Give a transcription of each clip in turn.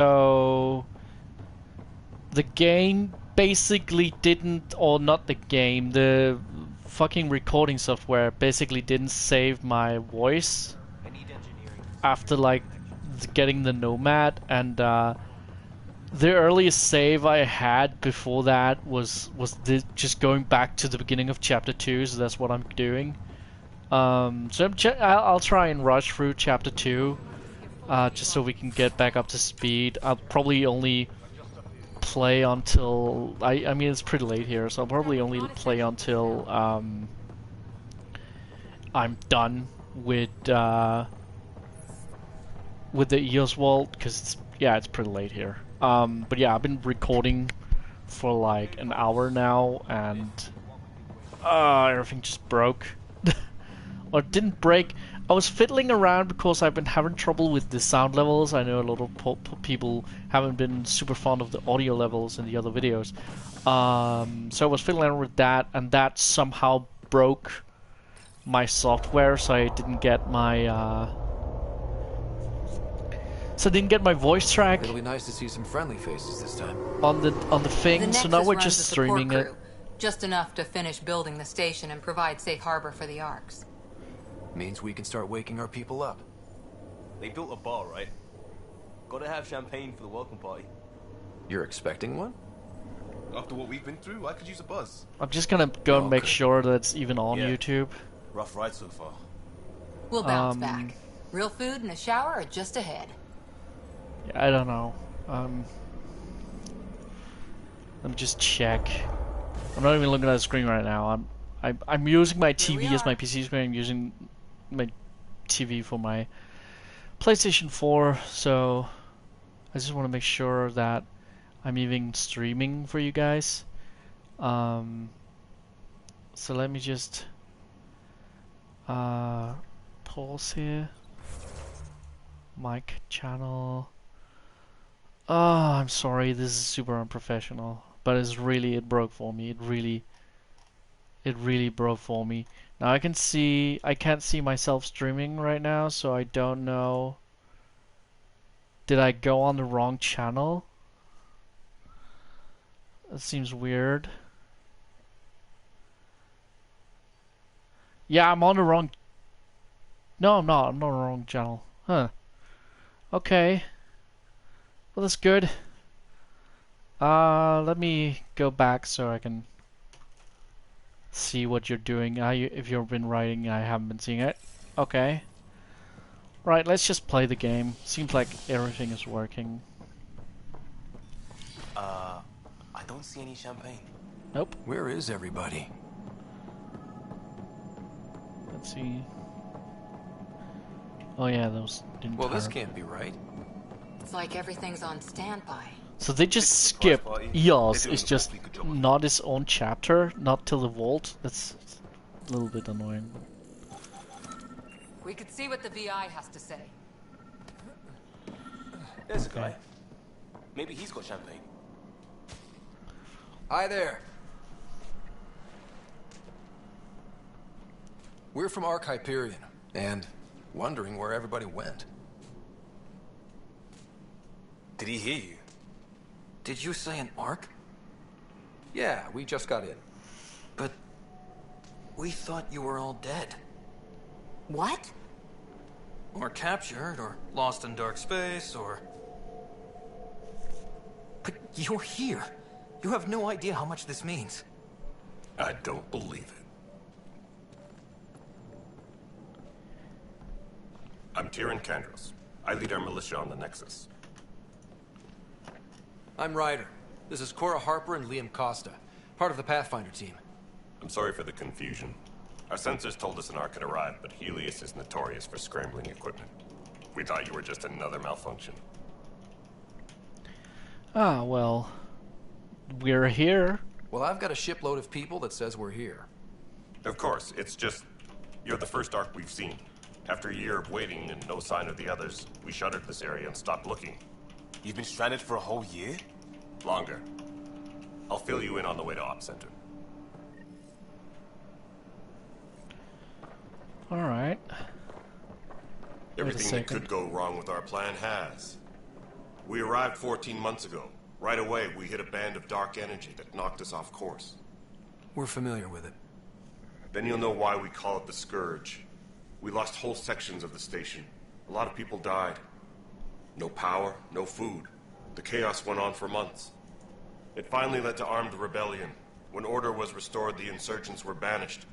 So the game basically didn't, or not the game, the fucking recording software basically didn't save my voice after like getting the nomad, and the earliest save I had before that was just going back to the beginning of chapter 2, so that's what I'm doing. So I'll try and rush through chapter 2, just so we can get back up to speed. I'll probably only play until I mean it's pretty late here, so I'll probably only play until I'm done with the EOS vault, because it's pretty late here. But yeah, I've been recording for like an hour now, and everything just broke. Or didn't break. I was fiddling around because I've been having trouble with the sound levels. I know a lot of people haven't been super fond of the audio levels in the other videos. So I was fiddling around with that, and that somehow broke my software, so I didn't get my voice track. It'll be nice to see some friendly faces this time. On the thing, so now we're just streaming it. Just enough to finish building the station and provide safe harbor for the Arks. Means we can start waking our people up. They built a bar, right? Gotta have champagne for the welcome party. You're expecting one? After what we've been through, I could use a buzz. I'm just gonna go and make sure that it's even on YouTube. Rough ride so far. We'll bounce back. Real food and a shower are just ahead. Yeah, I don't know. Let me just check. I'm not even looking at the screen right now. I'm using my TV as my PC screen. I'm using my TV for my PlayStation 4, so I just want to make sure that I'm even streaming for you guys. So let me just pause here. Mic channel. Oh, I'm sorry, this is super unprofessional, but it broke for me. It really broke for me. Now I can't see myself streaming right now, so I don't know. Did I go on the wrong channel? That seems weird. Yeah, I'm on the wrong... No, I'm not. I'm on the wrong channel. Huh. Okay. Well, that's good. Let me go back so I can see what you're doing. If you've been writing, I haven't been seeing it. Okay. Right, let's just play the game. Seems like everything is working. I don't see any champagne. Nope. Where is everybody? Let's see. Oh yeah, those didn't Well, this can't be right. It's like everything's on standby. So they just skip EOS. It's just not its own chapter, not till the vault. That's a little bit annoying. We could see what the VI has to say. There's a guy. Maybe he's got champagne. Hi there. We're from Ark Hyperion, and wondering where everybody went. Did he hear you? Did you say an Ark? Yeah, we just got in. But we thought you were all dead. What? Or captured, or lost in dark space, or... But you're here. You have no idea how much this means. I don't believe it. I'm Tyrion Kandros. I lead our militia on the Nexus. I'm Ryder. This is Cora Harper and Liam Costa, part of the Pathfinder team. I'm sorry for the confusion. Our sensors told us an Ark had arrived, but Helios is notorious for scrambling equipment. We thought you were just another malfunction. Ah, well, we're here. Well, I've got a shipload of people that says we're here. Of course, it's just... you're the first Ark we've seen. After a year of waiting and no sign of the others, we shuttered this area and stopped looking. You've been stranded for a whole year? Longer. I'll fill you in on the way to Op Center. Alright. Everything that could go wrong with our plan has. We arrived 14 months ago. Right away, we hit a band of dark energy that knocked us off course. We're familiar with it. Then you'll know why we call it the Scourge. We lost whole sections of the station. A lot of people died. No power, no food. The chaos went on for months. It finally led to armed rebellion. When order was restored, the insurgents were banished.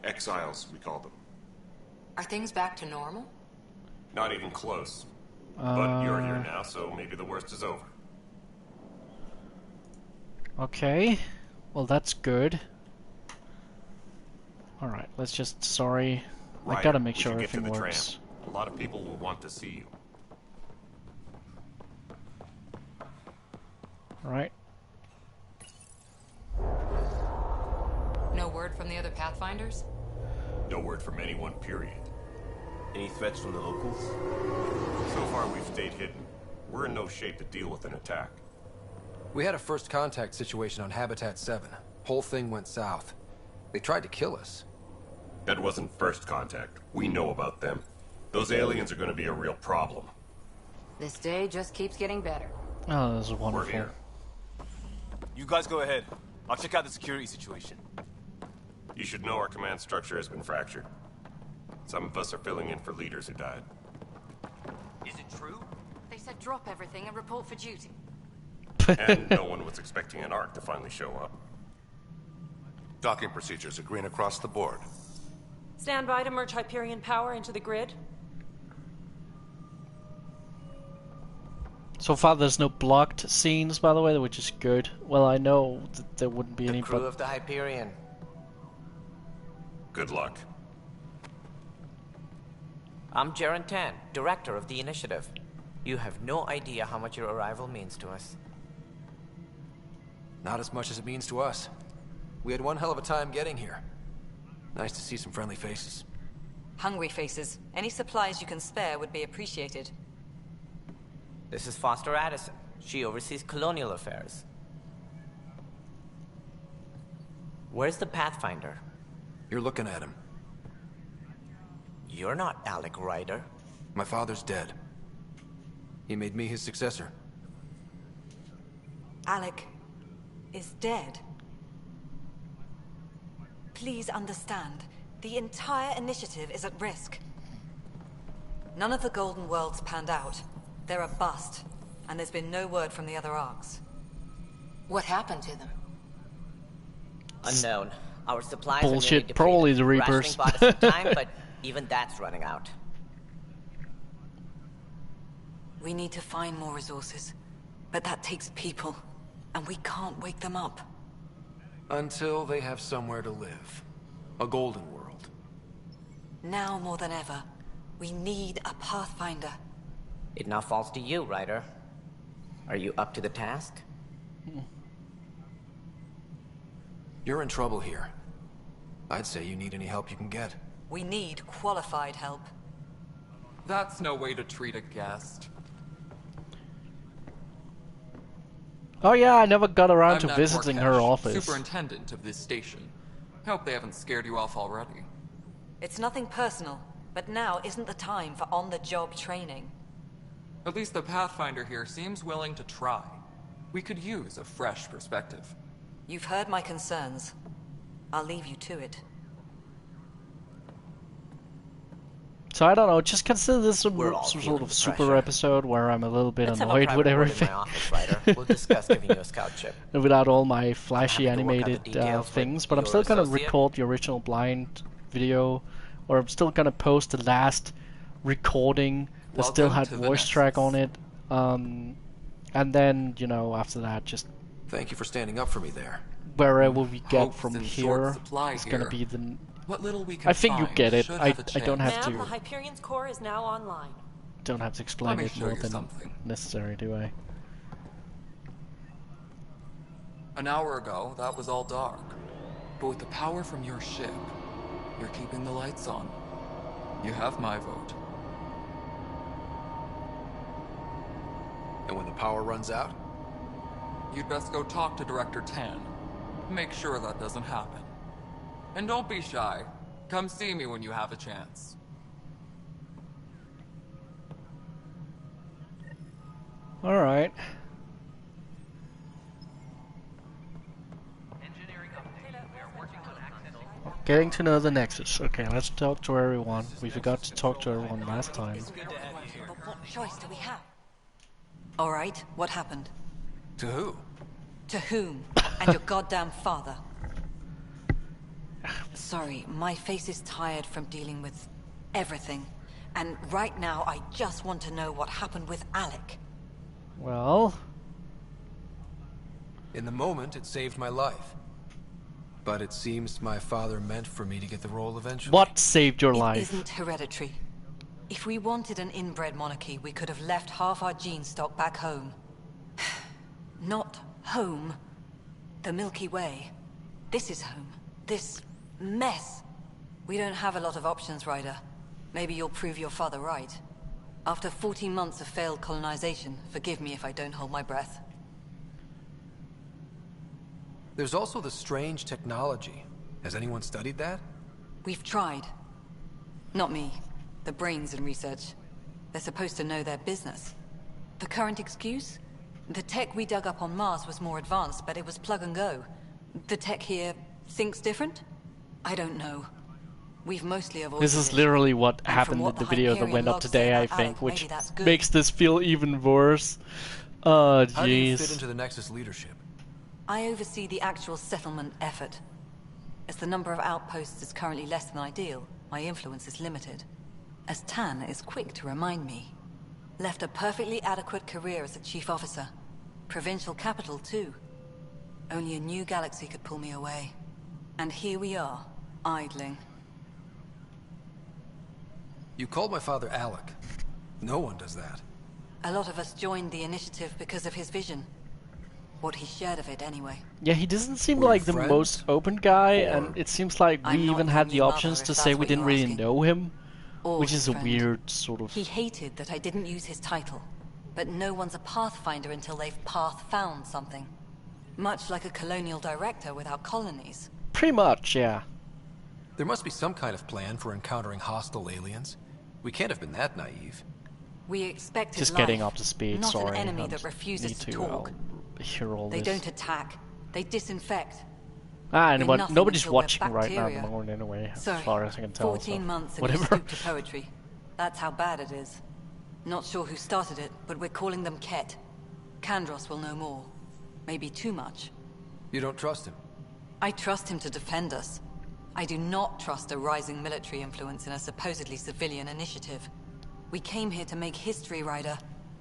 Exiles, we call them. Are things back to normal? Not even close. But you're here now, so maybe the worst is over. Okay. Well, that's good. Alright, let's just... Sorry. I gotta make sure everything works. A lot of people will want to see you. Right. No word from the other Pathfinders? No word from anyone, period. Any threats from the locals? So far, we've stayed hidden. We're in no shape to deal with an attack. We had a first contact situation on Habitat 7. Whole thing went south. They tried to kill us. That wasn't first contact. We know about them. Those aliens are going to be a real problem. This day just keeps getting better. Oh, this is We're wonderful. here. You guys go ahead. I'll check out the security situation. You should know our command structure has been fractured. Some of us are filling in for leaders who died. Is it true? They said drop everything and report for duty. And no one was expecting an Ark to finally show up. Docking procedures are green across the board. Stand by to merge Hyperion power into the grid. So far, there's no blocked scenes, by the way, which is good. Well, I know that there wouldn't be any, Crew but... of the Hyperion. Good luck. I'm Jaren Tan, director of the initiative. You have no idea how much your arrival means to us. Not as much as it means to us. We had one hell of a time getting here. Nice to see some friendly faces. Hungry faces. Any supplies you can spare would be appreciated. This is Foster Addison. She oversees colonial affairs. Where's the Pathfinder? You're looking at him. You're not Alec Ryder. My father's dead. He made me his successor. Alec is dead. Please understand, the entire initiative is at risk. None of the Golden Worlds panned out. They're a bust, and there's been no word from the other arcs. What happened to them? Unknown. Our supplies Bullshit, are nearly depleted. probably the Reapers. Rationing bought us some time, but even that's running out. We need to find more resources, but that takes people, and we can't wake them up. Until they have somewhere to live. A golden world. Now more than ever, we need a Pathfinder. It now falls to you, Ryder. Are you up to the task? You're in trouble here. I'd say you need any help you can get. We need qualified help. That's no way to treat a guest. Oh yeah, I never got around to I'm visiting Nat her Korkesh, office. Superintendent of this station. Hope they haven't scared you off already. It's nothing personal, but now isn't the time for on-the-job training. At least the Pathfinder here seems willing to try. We could use a fresh perspective. You've heard my concerns. I'll leave you to it. So I don't know, just consider this some We're all sort feeling of the super pressure. episode where I'm a little bit Let's have a annoyed private with word in everything. my office, Ryder. We'll discuss giving you a scout chip. Without all my flashy Happy to work out the animated details with things, but I'm your still gonna associate. record the original blind video, or I'm still gonna post the last recording that still Welcome had to the voice track on Nexus. it, and then, you know, after that, just Thank you for standing up for me there. wherever we get Hopes from in short here supply is gonna here. be the... What little we can I think you find get it. should I have a don't chance. have Ma'am, the to Hyperion's core is now online. explain Let me it show more you than something. necessary, do I? An hour ago, that was all dark. But with the power from your ship, you're keeping the lights on. You have my vote. And when the power runs out, You'd best go talk to Director Tan. Make sure that doesn't happen. And don't be shy. Come see me when you have a chance. Alright. Getting to know the Nexus. Okay, let's talk to everyone. We forgot to talk to everyone last time. But what choice do we have? All right, what happened? To who? To whom? And your goddamn father. Sorry, my face is tired from dealing with everything. And right now, I just want to know what happened with Alec. Well... In the moment, it saved my life. But it seems my father meant for me to get the role eventually. What saved your It life? isn't hereditary. If we wanted an inbred monarchy, we could have left half our gene stock back home. Not home. The Milky Way. This is home. This mess. We don't have a lot of options, Ryder. Maybe you'll prove your father right. After 14 months of failed colonization, forgive me if I don't hold my breath. There's also the strange technology. Has anyone studied that? We've tried. Not me. The brains in research. They're supposed to know their business. The current excuse? The tech we dug up on Mars was more advanced, but it was plug and go. The tech here thinks different? I don't know. We've mostly avoided This is it. literally what And happened from in what the the video that Hyperion went up logs today, say I about think, Alec, which maybe that's good. makes this feel even worse. Oh, How do you fit jeez. into the Nexus leadership? I oversee the actual settlement effort. As the number of outposts is currently less than ideal, my influence is limited. As Tan is quick to remind me. Left a perfectly adequate career as a chief officer. Provincial capital, too. Only a new galaxy could pull me away. And here we are, idling. You called my father Alec. No one does that. A lot of us joined the initiative because of his vision. What he shared of it, anyway. Yeah, he doesn't seem Were you like the friends? most open guy, Or- and it seems like we I'm not even your had the new mother, options if to that's say we what didn't you're really asking. know him, Or which his is a friend. weird sort of... He hated that I didn't use his title. But no one's a pathfinder until they've path-found something. Much like a colonial director without colonies. Pretty much, yeah. There must be some kind of plan for encountering hostile aliens. We can't have been that naive. We expected Just life, getting up to speed, not sorry. an enemy I that refuses need to talk. hear all They this. don't attack. They disinfect. And We're nothing nobody's until we're watching right now at the bacteria. moment anyway, as Sorry, far as I can tell. 14 so months and you whatever. stoop to poetry. That's how bad it is. Not sure who started it, but we're calling them Ket. Kandros will know more. Maybe too much. You don't trust him? I trust him to defend us. I do not trust a rising military influence in a supposedly civilian initiative. We came here to make history, Ryder,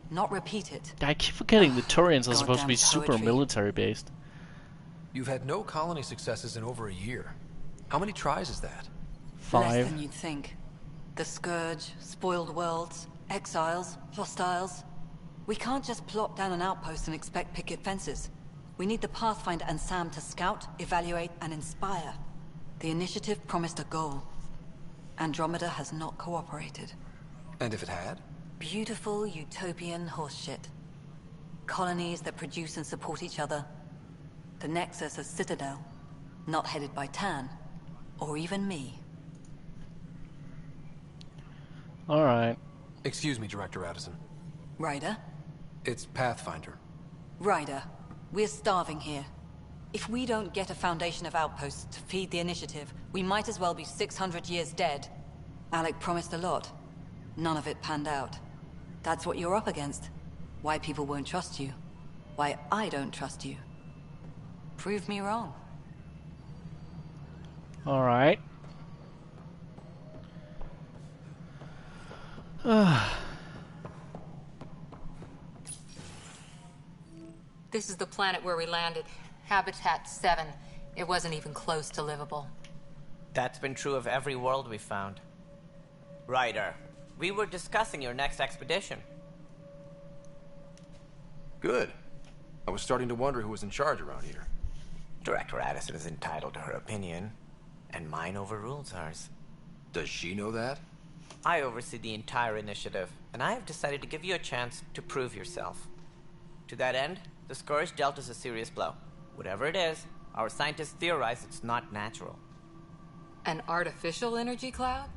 not repeat it. I keep forgetting the Turians are supposed to be Goddamn super poetry. military based. You've had no colony successes in over a year. How many tries is that? Less 5. than you'd think. The Scourge, spoiled worlds, exiles, hostiles. We can't just plop down an outpost and expect picket fences. We need the Pathfinder and Sam to scout, evaluate, and inspire. The initiative promised a goal. Andromeda has not cooperated. And if it had? Beautiful utopian horseshit. Colonies that produce and support each other. The Nexus a citadel, not headed by Tan, or even me. Alright. Excuse me, Director Addison. Ryder? It's Pathfinder. Ryder, we're starving here. If we don't get a foundation of outposts to feed the initiative, we might as well be 600 years dead. Alec promised a lot. None of it panned out. That's what you're up against. Why people won't trust you. Why I don't trust you. Prove me wrong. Alright. This is the planet where we landed. Habitat 7. It wasn't even close to livable. That's been true of every world we found. Ryder, we were discussing your next expedition. Good. I was starting to wonder who was in charge around here. Director Addison is entitled to her opinion, and mine overrules hers. Does she know that? I oversee the entire initiative, and I have decided to give you a chance to prove yourself. To that end, the Scourge dealt us a serious blow. Whatever it is, our scientists theorize it's not natural. An artificial energy cloud?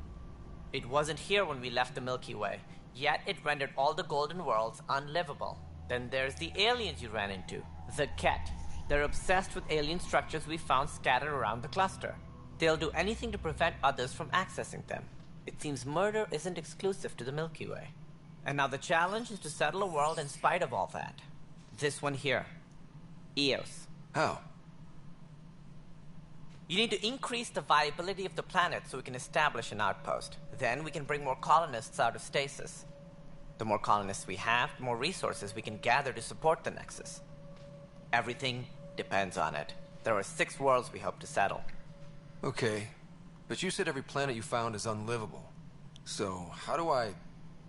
It wasn't here when we left the Milky Way, yet it rendered all the Golden Worlds unlivable. Then there's the aliens you ran into, the Ket. They're obsessed with alien structures we found scattered around the cluster. They'll do anything to prevent others from accessing them. It seems murder isn't exclusive to the Milky Way. And now the challenge is to settle a world in spite of all that. This one here. Eos. How? You need to increase the viability of the planet so we can establish an outpost. Then we can bring more colonists out of stasis. The more colonists we have, the more resources we can gather to support the Nexus. Everything depends on it. There are 6 worlds we hope to settle. Okay, but you said every planet you found is unlivable. So, how do I...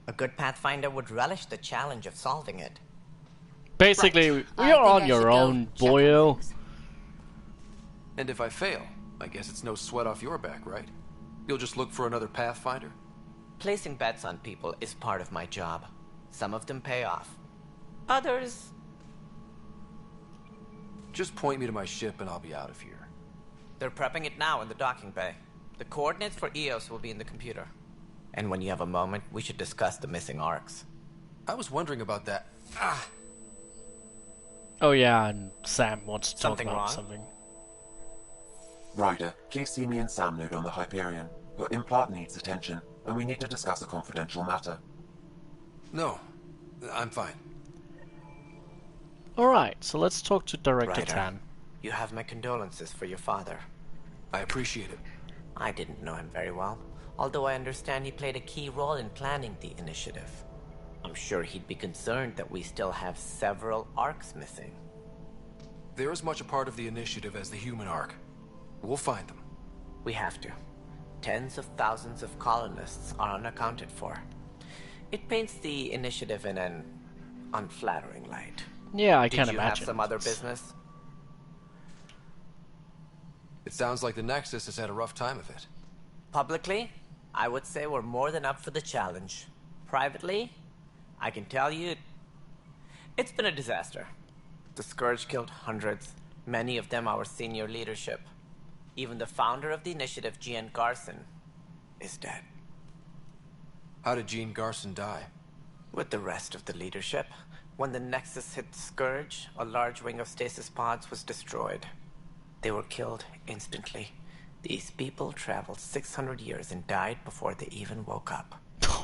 A good Pathfinder would relish the challenge of solving it. Basically, Right. I you're think on I your should go own, check on boyo. things. And if I fail, I guess it's no sweat off your back, right? You'll just look for another Pathfinder? Placing bets on people is part of my job. Some of them pay off. Others... Just point me to my ship and I'll be out of here. They're prepping it now in the docking bay. The coordinates for Eos will be in the computer. And when you have a moment, we should discuss the missing arcs. I was wondering about that. Oh yeah, and Sam wants to talk Something about wrong? something. Ryder, please see me and Sam node on the Hyperion. Your implant needs attention, and we need to discuss a confidential matter. No, I'm fine. Alright, so let's talk to Director Ryder, Tan. you have my condolences for your father. I appreciate it. I didn't know him very well, although I understand he played a key role in planning the initiative. I'm sure he'd be concerned that we still have several arcs missing. They're as much a part of the initiative as the human arc. We'll find them. We have to. Tens of thousands of colonists are unaccounted for. It paints the initiative in an unflattering light. Yeah, I can't Did you imagine. have some other business? It sounds like the Nexus has had a rough time of it. Publicly, I would say we're more than up for the challenge. Privately, I can tell you, it's been a disaster. The Scourge killed hundreds, many of them our senior leadership. Even the founder of the initiative, Gian Garson, is dead. How did Jean Garson die? With the rest of the leadership, when the Nexus hit Scourge, a large wing of stasis pods was destroyed. They were killed instantly. These people traveled 600 years and died before they even woke up.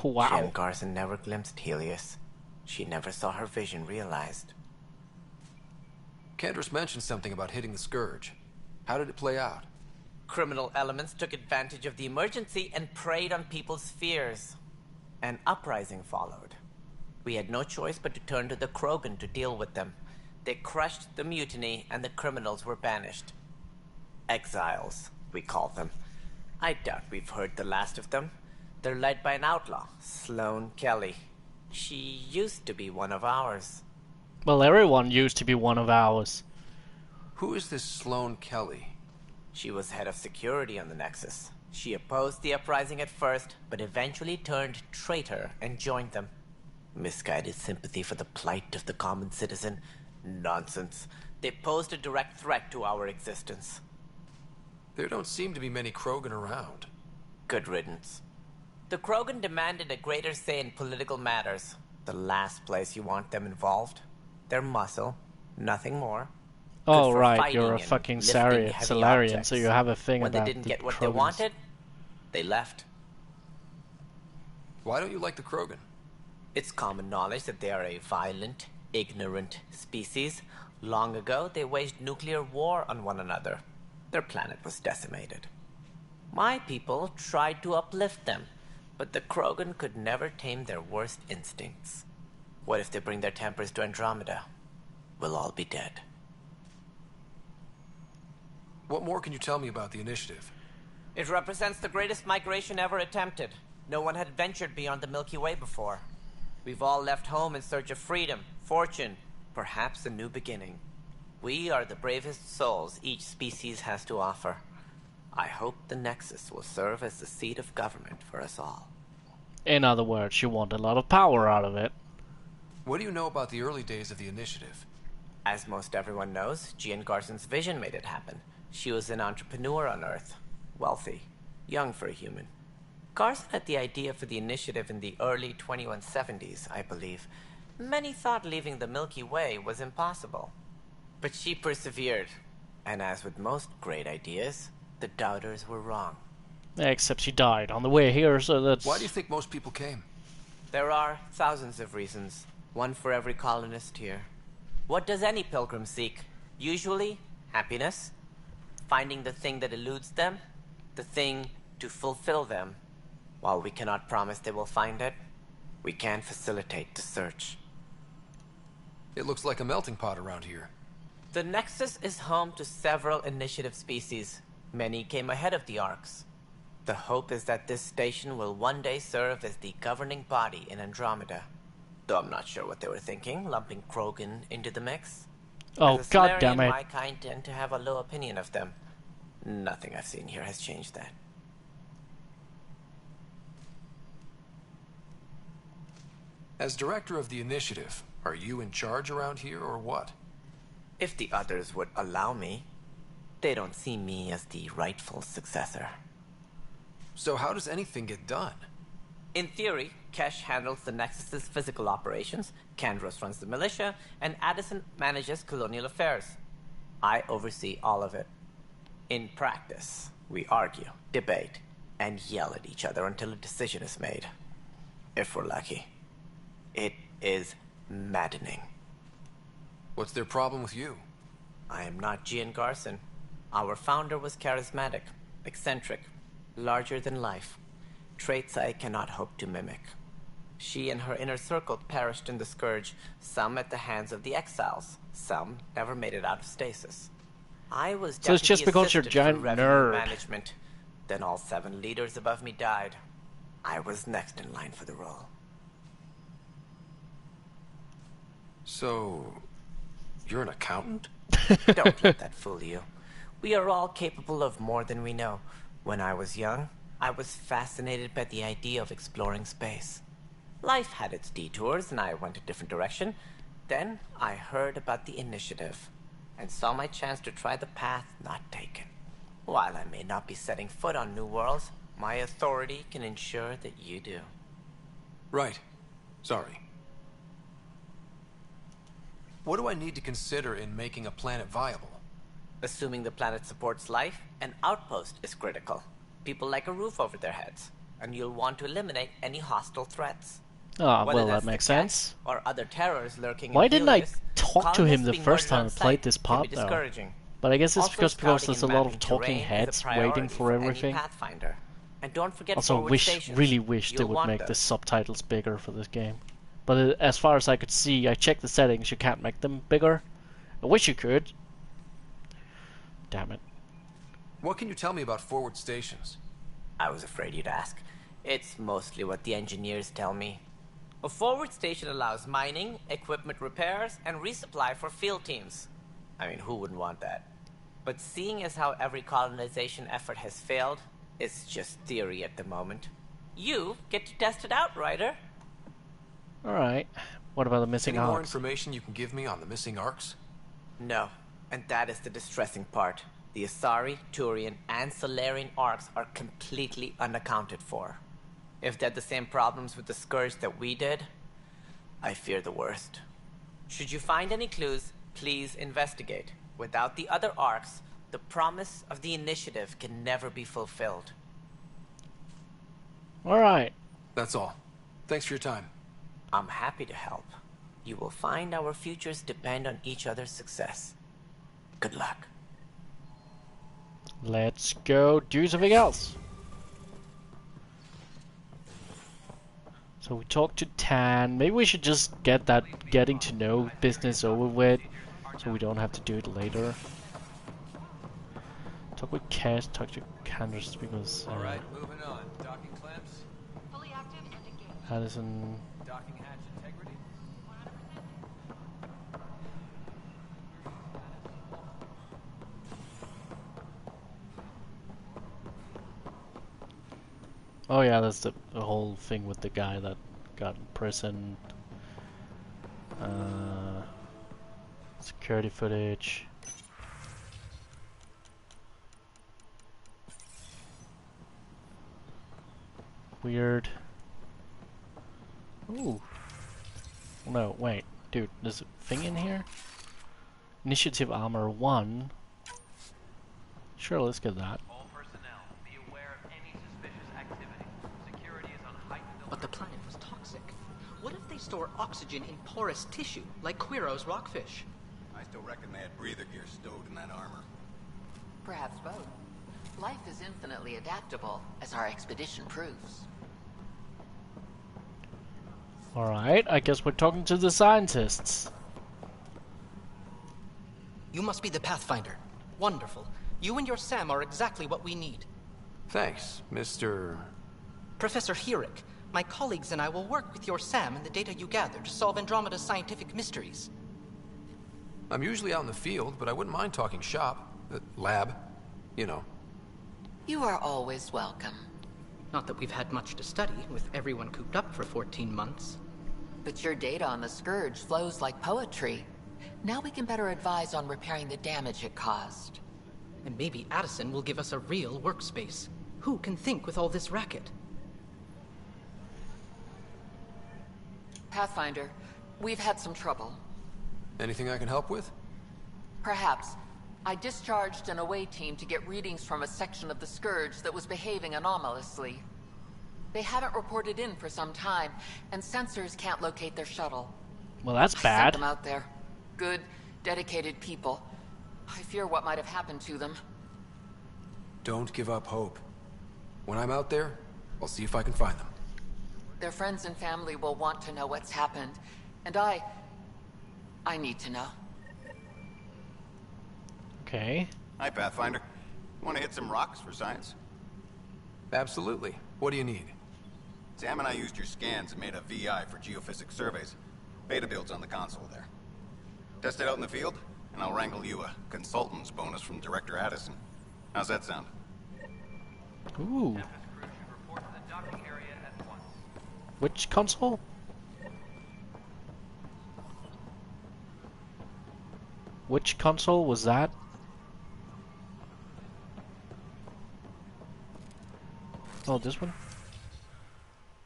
Wow. Jen Garson never glimpsed Helios. She never saw her vision realized. Kendris mentioned something about hitting the Scourge. How did it play out? Criminal elements took advantage of the emergency and preyed on people's fears. An uprising followed. We had no choice but to turn to the Krogan to deal with them. They crushed the mutiny and the criminals were banished. Exiles, we call them. I doubt we've heard the last of them. They're led by an outlaw, Sloane Kelly. She used to be one of ours. Well, everyone used to be one of ours. Who is this Sloane Kelly? She was head of security on the Nexus. She opposed the uprising at first, but eventually turned traitor and joined them. Misguided sympathy for the plight of the common citizen? Nonsense. They posed a direct threat to our existence. There don't seem to be many Krogan around. Good riddance. The Krogan demanded a greater say in political matters. The last place you want them involved. Their muscle, nothing more. Oh, Good for right, fighting you're a and fucking lifting Salarian, heavy Salarian, objects. so you have a thing When about they didn't the get what they Krogans. wanted, they left. Why don't you like the Krogan? It's common knowledge that they are a violent, ignorant species. Long ago, they waged nuclear war on one another. Their planet was decimated. My people tried to uplift them, but the Krogan could never tame their worst instincts. What if they bring their tempers to Andromeda? We'll all be dead. What more can you tell me about the initiative? It represents the greatest migration ever attempted. No one had ventured beyond the Milky Way before. We've all left home in search of freedom, fortune, perhaps a new beginning. We are the bravest souls each species has to offer. I hope the Nexus will serve as the seat of government for us all. In other words, you want a lot of power out of it. What do you know about the early days of the initiative? As most everyone knows, Gian Garson's vision made it happen. She was an entrepreneur on Earth. Wealthy. Young for a human. Garson had the idea for the initiative in the early 2170s, I believe. Many thought leaving the Milky Way was impossible. But she persevered. And as with most great ideas, the doubters were wrong. Except she died on the way here, so that's... Why do you think most people came? There are thousands of reasons, one for every colonist here. What does any pilgrim seek? Usually, happiness. Finding the thing that eludes them, the thing to fulfill them. While we cannot promise they will find it, we can facilitate the search. It looks like a melting pot around here. The Nexus is home to several initiative species. Many came ahead of the Arks. The hope is that this station will one day serve as the governing body in Andromeda. Though I'm not sure what they were thinking, lumping Krogan into the mix. Oh, As a god damn Solarian, it. my kind tend to have a low opinion of them. Nothing I've seen here has changed that. As director of the initiative, are you in charge around here or what? If the others would allow me, they don't see me as the rightful successor. So how does anything get done? In theory, Kesh handles the Nexus's physical operations, Kandros runs the militia, and Addison manages colonial affairs. I oversee all of it. In practice, we argue, debate, and yell at each other until a decision is made. If we're lucky. It is maddening. What's their problem with you? I am not Gian Garson. Our founder was charismatic, eccentric, larger than life. Traits I cannot hope to mimic. She and her inner circle perished in the Scourge, some at the hands of the Exiles, some never made it out of stasis. I was So it's just deputy because you're a assistant giant for revenue nerd. management. Then all 7 leaders above me died. I was next in line for the role. So, you're an accountant? Don't let that fool you. We are all capable of more than we know. When I was young, I was fascinated by the idea of exploring space. Life had its detours, and I went a different direction. Then I heard about the initiative, and saw my chance to try the path not taken. While I may not be setting foot on new worlds, my authority can ensure that you do. Right. Sorry. What do I need to consider in making a planet viable? Assuming the planet supports life, an outpost is critical. People like a roof over their heads, and you'll want to eliminate any hostile threats. Ah, Whether well, that's that makes the Cat sense. or other terrors lurking Why in didn't I Helios, talk to him colonists the being first murdered time on I sight played this can part, be though? discouraging. But I guess it's Also, because scouting there's and a lot mapping of talking terrain is a heads priority waiting for any everything. Pathfinder. And don't forget Also, forward stations. really wish they You'll would want make them. the subtitles bigger for this game. But as far as I could see, I checked the settings, you can't make them bigger. I wish you could. Damn it. What can you tell me about forward stations? I was afraid you'd ask. It's mostly what the engineers tell me. A forward station allows mining, equipment repairs, and resupply for field teams. I mean, who wouldn't want that? But seeing as how every colonization effort has failed, it's just theory at the moment. You get to test it out, Ryder. Alright. What about the missing Any more arcs? information you can give me on the missing arcs? No, and that is the distressing part. The Asari, Turian, and Solarian arcs are completely unaccounted for. If they had the same problems with the Scourge that we did, I fear the worst. Should you find any clues, please investigate. Without the other arcs, the promise of the initiative can never be fulfilled. Alright. That's all. Thanks for your time. I'm happy to help. You will find our futures depend on each other's success. Good luck. Let's go do something else. So we talked to Tan. Maybe we should just get that getting to know business over with, so we don't have to do it later. Talk with Cash, talk to Candace because Alright, moving on. Docking clamps. Fully active and engaged. Addison. Docking hatch integrity. Oh yeah, that's the whole thing with the guy that got imprisoned. Security footage. Weird. Ooh. No, wait. Dude, there's a thing in here? Initiative armor 1. Sure, let's get that. All personnel, be aware of any suspicious activity. Security is on heightened alert. But the planet was toxic. What if they store oxygen in porous tissue, like Quiro's rockfish? I still reckon they had breather gear stowed in that armor. Perhaps both. Life is infinitely adaptable, as our expedition proves. Alright, I guess we're talking to the scientists. You must be the Pathfinder. Wonderful. You and your Sam are exactly what we need. Thanks, Mr. Professor Herrick, my colleagues and I will work with your Sam and the data you gather to solve Andromeda's scientific mysteries. I'm usually out in the field, but I wouldn't mind talking shop. Lab. You know. You are always welcome. Not that we've had much to study, with everyone cooped up for 14 months. But your data on the Scourge flows like poetry. Now we can better advise on repairing the damage it caused. And maybe Addison will give us a real workspace. Who can think with all this racket? Pathfinder, we've had some trouble. Anything I can help with? Perhaps. I discharged an away team to get readings from a section of the Scourge that was behaving anomalously. They haven't reported in for some time, and sensors can't locate their shuttle. Well, that's I bad. sent them out there. Good, dedicated people. I fear what might have happened to them. Don't give up hope. When I'm out there, I'll see if I can find them. Their friends and family will want to know what's happened, and I need to know. Okay. Hi, Pathfinder. Want to hit some rocks for science? Absolutely. What do you need? Sam and I used your scans and made a VI for geophysics surveys. Beta builds on the console there. Test it out in the field, and I'll wrangle you a consultant's bonus from Director Addison. How's that sound? Ooh. Which console? Which console was that? Oh, this one?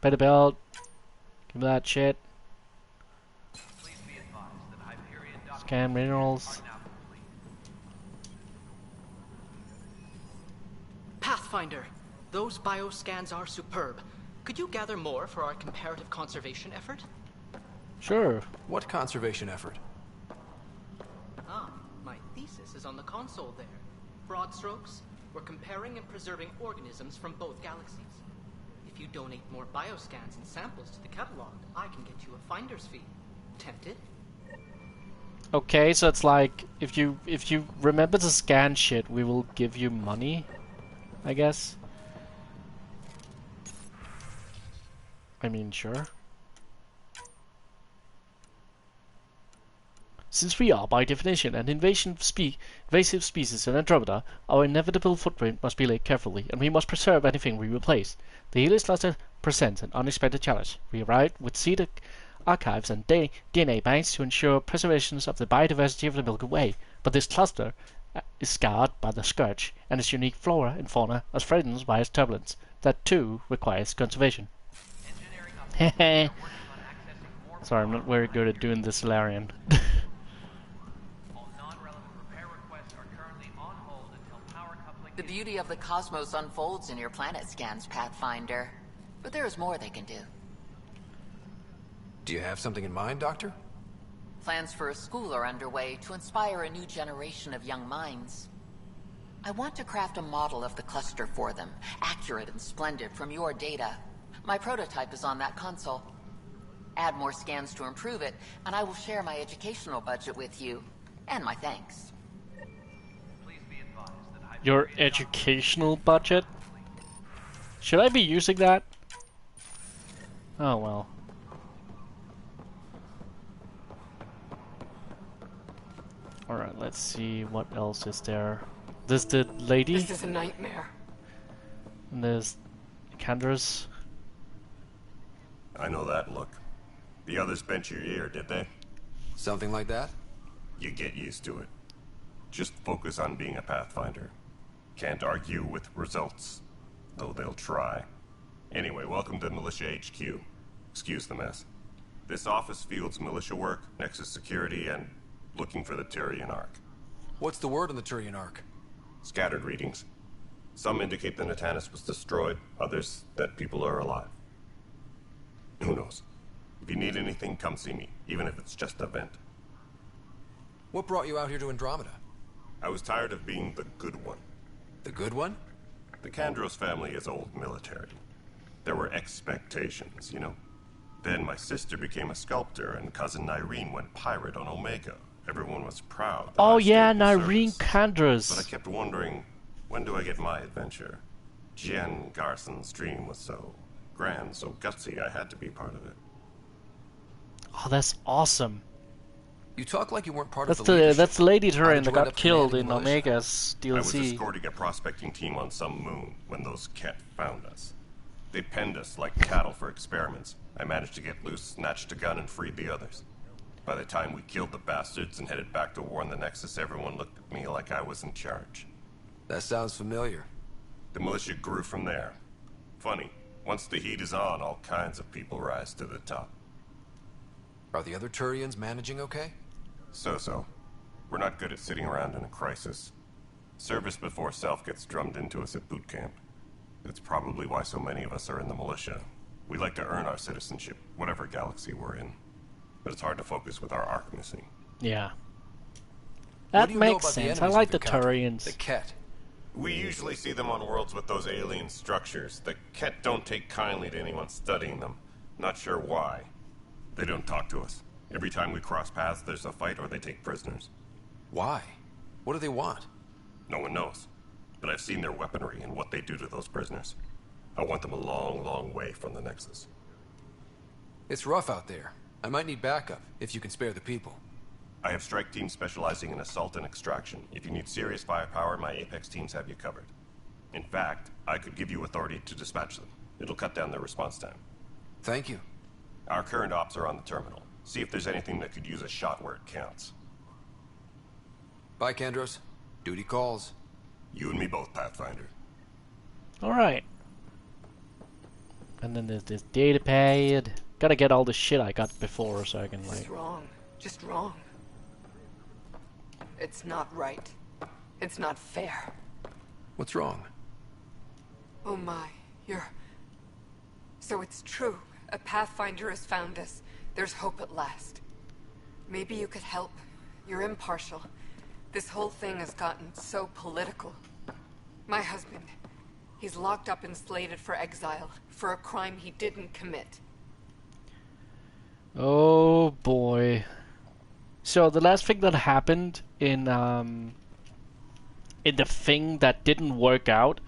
Better belt. Give me that shit. Scan minerals. Pathfinder, those bioscans are superb. Could you gather more for our comparative conservation effort? Sure. What conservation effort? Ah, my thesis is on the console there. Broad strokes, we're comparing and preserving organisms from both galaxies. If you donate more bioscans and samples to the catalog, I can get you a finder's fee. Tempted? Okay, so it's like if you remember to scan shit, we will give you money, I guess. I mean, sure. Since we are, by definition, an invasive species in Andromeda, our inevitable footprint must be laid carefully, and we must preserve anything we replace. The Helix cluster presents an unexpected challenge. We arrived with seeded archives and DNA banks to ensure preservation of the biodiversity of the Milky Way, but this cluster is scarred by the Scourge, and its unique flora and fauna are threatened by its turbulence. That too requires conservation. Hehe. Sorry, I'm not very good at doing the Solarian. The beauty of the cosmos unfolds in your planet scans, Pathfinder. But there is more they can do. Do you have something in mind, Doctor? Plans for a school are underway to inspire a new generation of young minds. I want to craft a model of the cluster for them, accurate and splendid from your data. My prototype is on that console. Add more scans to improve it, and I will share my educational budget with you. And my thanks. Your educational budget? Should I be using that? Oh well. Alright, let's see what else is there. There's the lady. This is a nightmare. And there's Candra's. I know that look. The others bent your ear, did they? Something like that? You get used to it. Just focus on being a Pathfinder. Can't argue with results, though they'll try. Anyway, welcome to Militia HQ. Excuse the mess. This office fields militia work, Nexus security, and looking for the Turian Ark. What's the word on the Turian Ark? Scattered readings. Some indicate the Natanus was destroyed, others that people are alive. Who knows? If you need anything, come see me, even if it's just a vent. What brought you out here to Andromeda? I was tired of being the good one. The good one? The Kandros family is old military. There were expectations, you know? Then my sister became a sculptor, and cousin Irene went pirate on Omega. Everyone was proud. Oh yeah, Irene Kandros. But I kept wondering, when do I get my adventure? Jen Garson's dream was so grand, so gutsy, I had to be part of it. Oh, that's awesome. You talk like you weren't part of the leadership. That's the Lady Turian that end got up killed in commanding the Omega's DLC. I was escorting a prospecting team on some moon when those Ket found us. They penned us like cattle for experiments. I managed to get loose, snatched a gun, and freed the others. By the time we killed the bastards and headed back to warn the Nexus, everyone looked at me like I was in charge. That sounds familiar. The militia grew from there. Funny, once the heat is on, all kinds of people rise to the top. Are the other Turians managing okay? So-so. We're not good at sitting around in a crisis. Service before self gets drummed into us at boot camp. That's probably why so many of us are in the militia. We like to earn our citizenship, whatever galaxy we're in. But it's hard to focus with our arc missing. Yeah. That makes sense. I like the Turians. The Ket. We usually see them on worlds with those alien structures. The Ket don't take kindly to anyone studying them. Not sure why. They don't talk to us. Every time we cross paths, there's a fight or they take prisoners. Why? What do they want? No one knows. But I've seen their weaponry and what they do to those prisoners. I want them a long, long way from the Nexus. It's rough out there. I might need backup, if you can spare the people. I have strike teams specializing in assault and extraction. If you need serious firepower, my Apex teams have you covered. In fact, I could give you authority to dispatch them. It'll cut down their response time. Thank you. Our current ops are on the terminal. See if there's anything that could use a shot where it counts. Bye, Kandros. Duty calls. You and me both, Pathfinder. Alright. And then there's this data pad. Gotta get all the shit I got before so I can, like... It's wrong. Just wrong. It's not right. It's not fair. What's wrong? Oh my, you're... So it's true. A Pathfinder has found us. There's hope at last. Maybe you could help. You're impartial. This whole thing has gotten so political. My husband, he's locked up and slated for exile for a crime he didn't commit. Oh boy. So the last thing that happened in the thing that didn't work out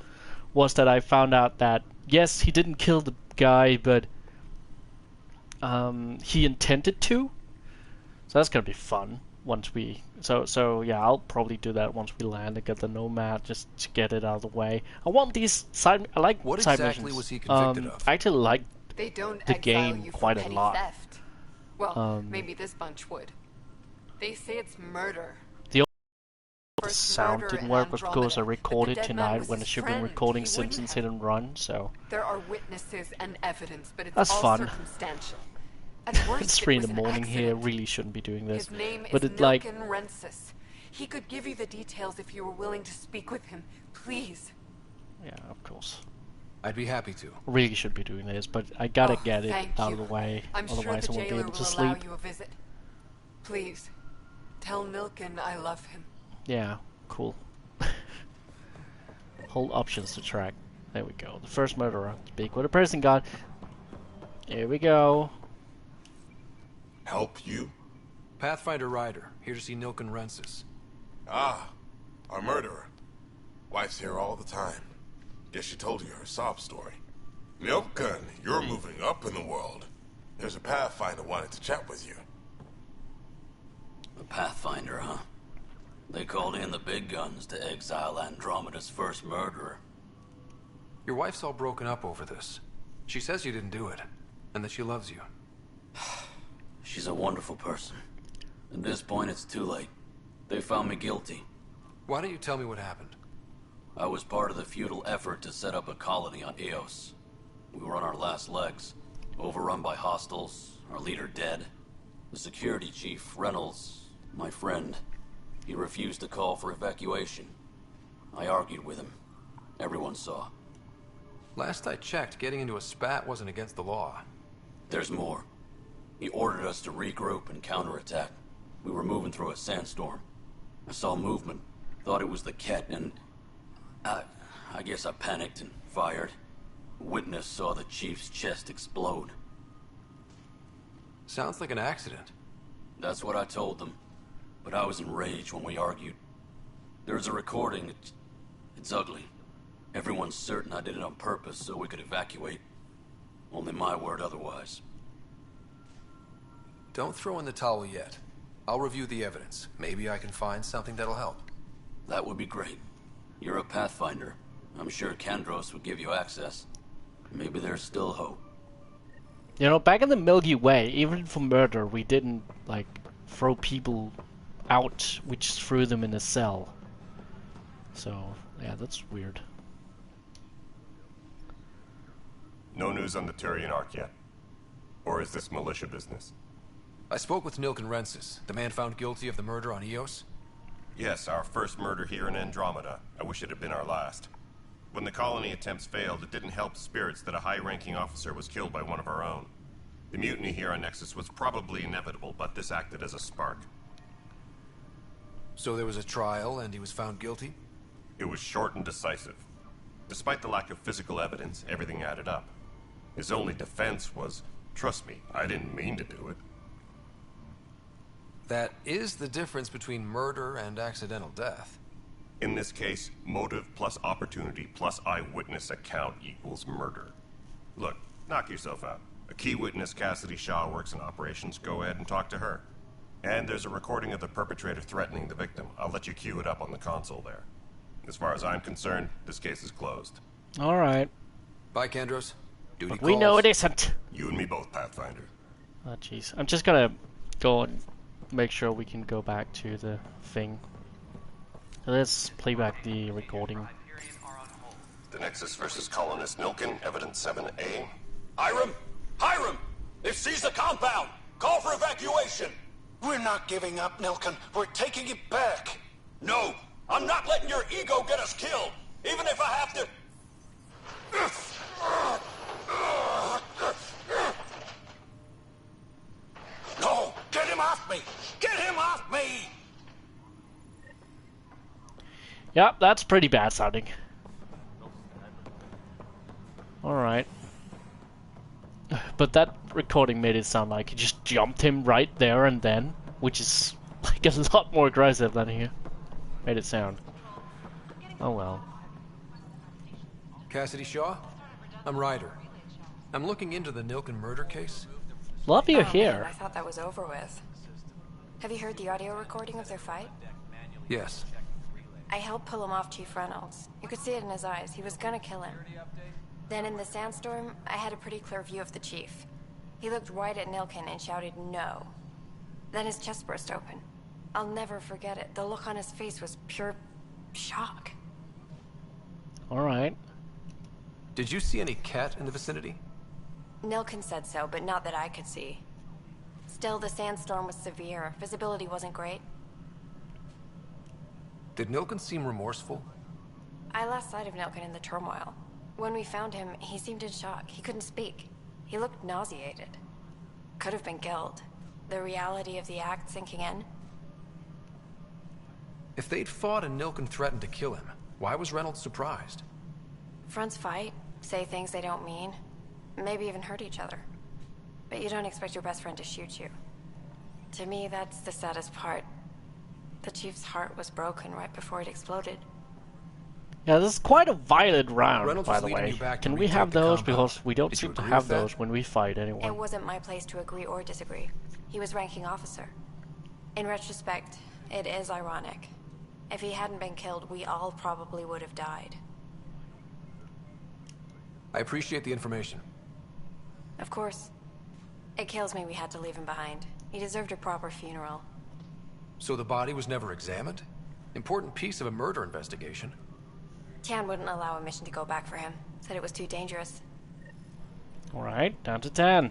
was that I found out that yes, he didn't kill the guy, but he intended to. So that's gonna be fun once we. So yeah, I'll probably do that once we land and get the nomad just to get it out of the way. I want these side. I like what side exactly missions. was he convicted of? I actually like they don't the exile game you quite for a petty lot. Theft. Well, maybe this bunch would. They say it's murder. The sound didn't work was because I recorded dead man tonight was when I his should have been friend. recording He Simpsons wouldn't Hit and Run, so... There are witnesses and evidence, but it's That's all fun. circumstantial. At worst, It's it 3 in was the an morning here, accident. really shouldn't be doing this. His name But is it like... Nilken Rensis. He could give you the details if you were willing to speak with him. Please. Yeah, of course. I'd be happy to. Really should be doing this, but I gotta get it thank out you. of the way, I'm sure otherwise the I won't be jailer able to will sleep. allow you a visit. Please, tell Nilken I love him. Yeah, cool. Hold options to track. There we go. The first murderer. Speak with a person god. Here we go. Help you? Pathfinder Ryder, here to see Nilken Rensis. Ah, our murderer. Wife's here all the time. Guess she told you her sob story. Nilken, you're moving up in the world. There's a Pathfinder wanted to chat with you. A Pathfinder, huh? They called in the big guns to exile Andromeda's first murderer. Your wife's all broken up over this. She says you didn't do it, and that she loves you. She's a wonderful person. At this point, it's too late. They found me guilty. Why don't you tell me what happened? I was part of the futile effort to set up a colony on Eos. We were on our last legs, overrun by hostiles, our leader dead. The security chief, Reynolds, my friend, he refused to call for evacuation. I argued with him. Everyone saw. Last I checked, getting into a spat wasn't against the law. There's more. He ordered us to regroup and counterattack. We were moving through a sandstorm. I saw movement, thought it was the Ket, and I guess I panicked and fired. A witness saw the chief's chest explode. Sounds like an accident. That's what I told them. But I was enraged when we argued. There's a recording. It's ugly. Everyone's certain I did it on purpose so we could evacuate. Only my word otherwise. Don't throw in the towel yet. I'll review the evidence. Maybe I can find something that'll help. That would be great. You're a Pathfinder. I'm sure Kandros would give you access. Maybe there's still hope. You know, back in the Milky Way, even for murder, we didn't, like, throw people out. We just threw them in a cell. So, yeah, that's weird. No news on the Turian Ark yet? Or is this militia business? I spoke with Nilken Rensis, the man found guilty of the murder on Eos. Yes, our first murder here in Andromeda. I wish it had been our last. When the colony attempts failed, it didn't help spirits that a high-ranking officer was killed by one of our own. The mutiny here on Nexus was probably inevitable, but this acted as a spark. So there was a trial and he was found guilty? It was short and decisive. Despite the lack of physical evidence, everything added up. His only defense was, trust me, I didn't mean to do it. That is the difference between murder and accidental death. In this case, motive plus opportunity plus eyewitness account equals murder. Look, knock yourself out. A key witness, Cassidy Shaw, works in operations. Go ahead and talk to her. And there's a recording of the perpetrator threatening the victim. I'll let you cue it up on the console there. As far as I'm concerned, this case is closed. Alright. Bye, Kandros. Duty But we know it isn't. You and me both, Pathfinder. Oh, jeez. I'm just gonna go and make sure we can go back to the thing. Let's play back the recording. The Nexus versus Colonist Nilken, Evidence 7A. Hiram! Hiram! They've seized the compound! Call for evacuation! We're not giving up, Nilken. We're taking it back. No! I'm not letting your ego get us killed! Even if I have to... No! Get him off me! Get him off me! Yep, that's pretty bad sounding. Alright. But that recording made it sound like he just jumped him right there and then, which is like a lot more aggressive than he made it sound. Oh well. Cassidy Shaw? I'm Ryder. I'm looking into the Nilken murder case. Love you're Man, here. I thought that was over with. Have you heard the audio recording of their fight? Yes. I helped pull him off Chief Reynolds. You could see it in his eyes. He was gonna kill him. Then in the sandstorm, I had a pretty clear view of the chief. He looked right at Nilken and shouted no. Then his chest burst open. I'll never forget it. The look on his face was pure shock. Alright. Did you see any cat in the vicinity? Nilken said so, but not that I could see. Still, the sandstorm was severe. Visibility wasn't great. Did Nilken seem remorseful? I lost sight of Nilken in the turmoil. When we found him, he seemed in shock. He couldn't speak. He looked nauseated. Could have been guilt. The reality of the act sinking in. If they'd fought and Nilken threatened to kill him, why was Reynolds surprised? Fronts fight, say things they don't mean, maybe even hurt each other. But you don't expect your best friend to shoot you. To me, that's the saddest part. The chief's heart was broken right before it exploded. Yeah, this is quite a violent round, Reynolds by was the leading way. you back to Can we retake have the those? compound. Because we don't Did you seem to agree have with that? those when we fight anyone. It wasn't my place to agree or disagree. He was ranking officer. In retrospect, it is ironic. If he hadn't been killed, we all probably would have died. I appreciate the information. Of course. It kills me we had to leave him behind. He deserved a proper funeral. So the body was never examined? Important piece of a murder investigation. Tian wouldn't allow a mission to go back for him. Said it was too dangerous. Alright, down to 10.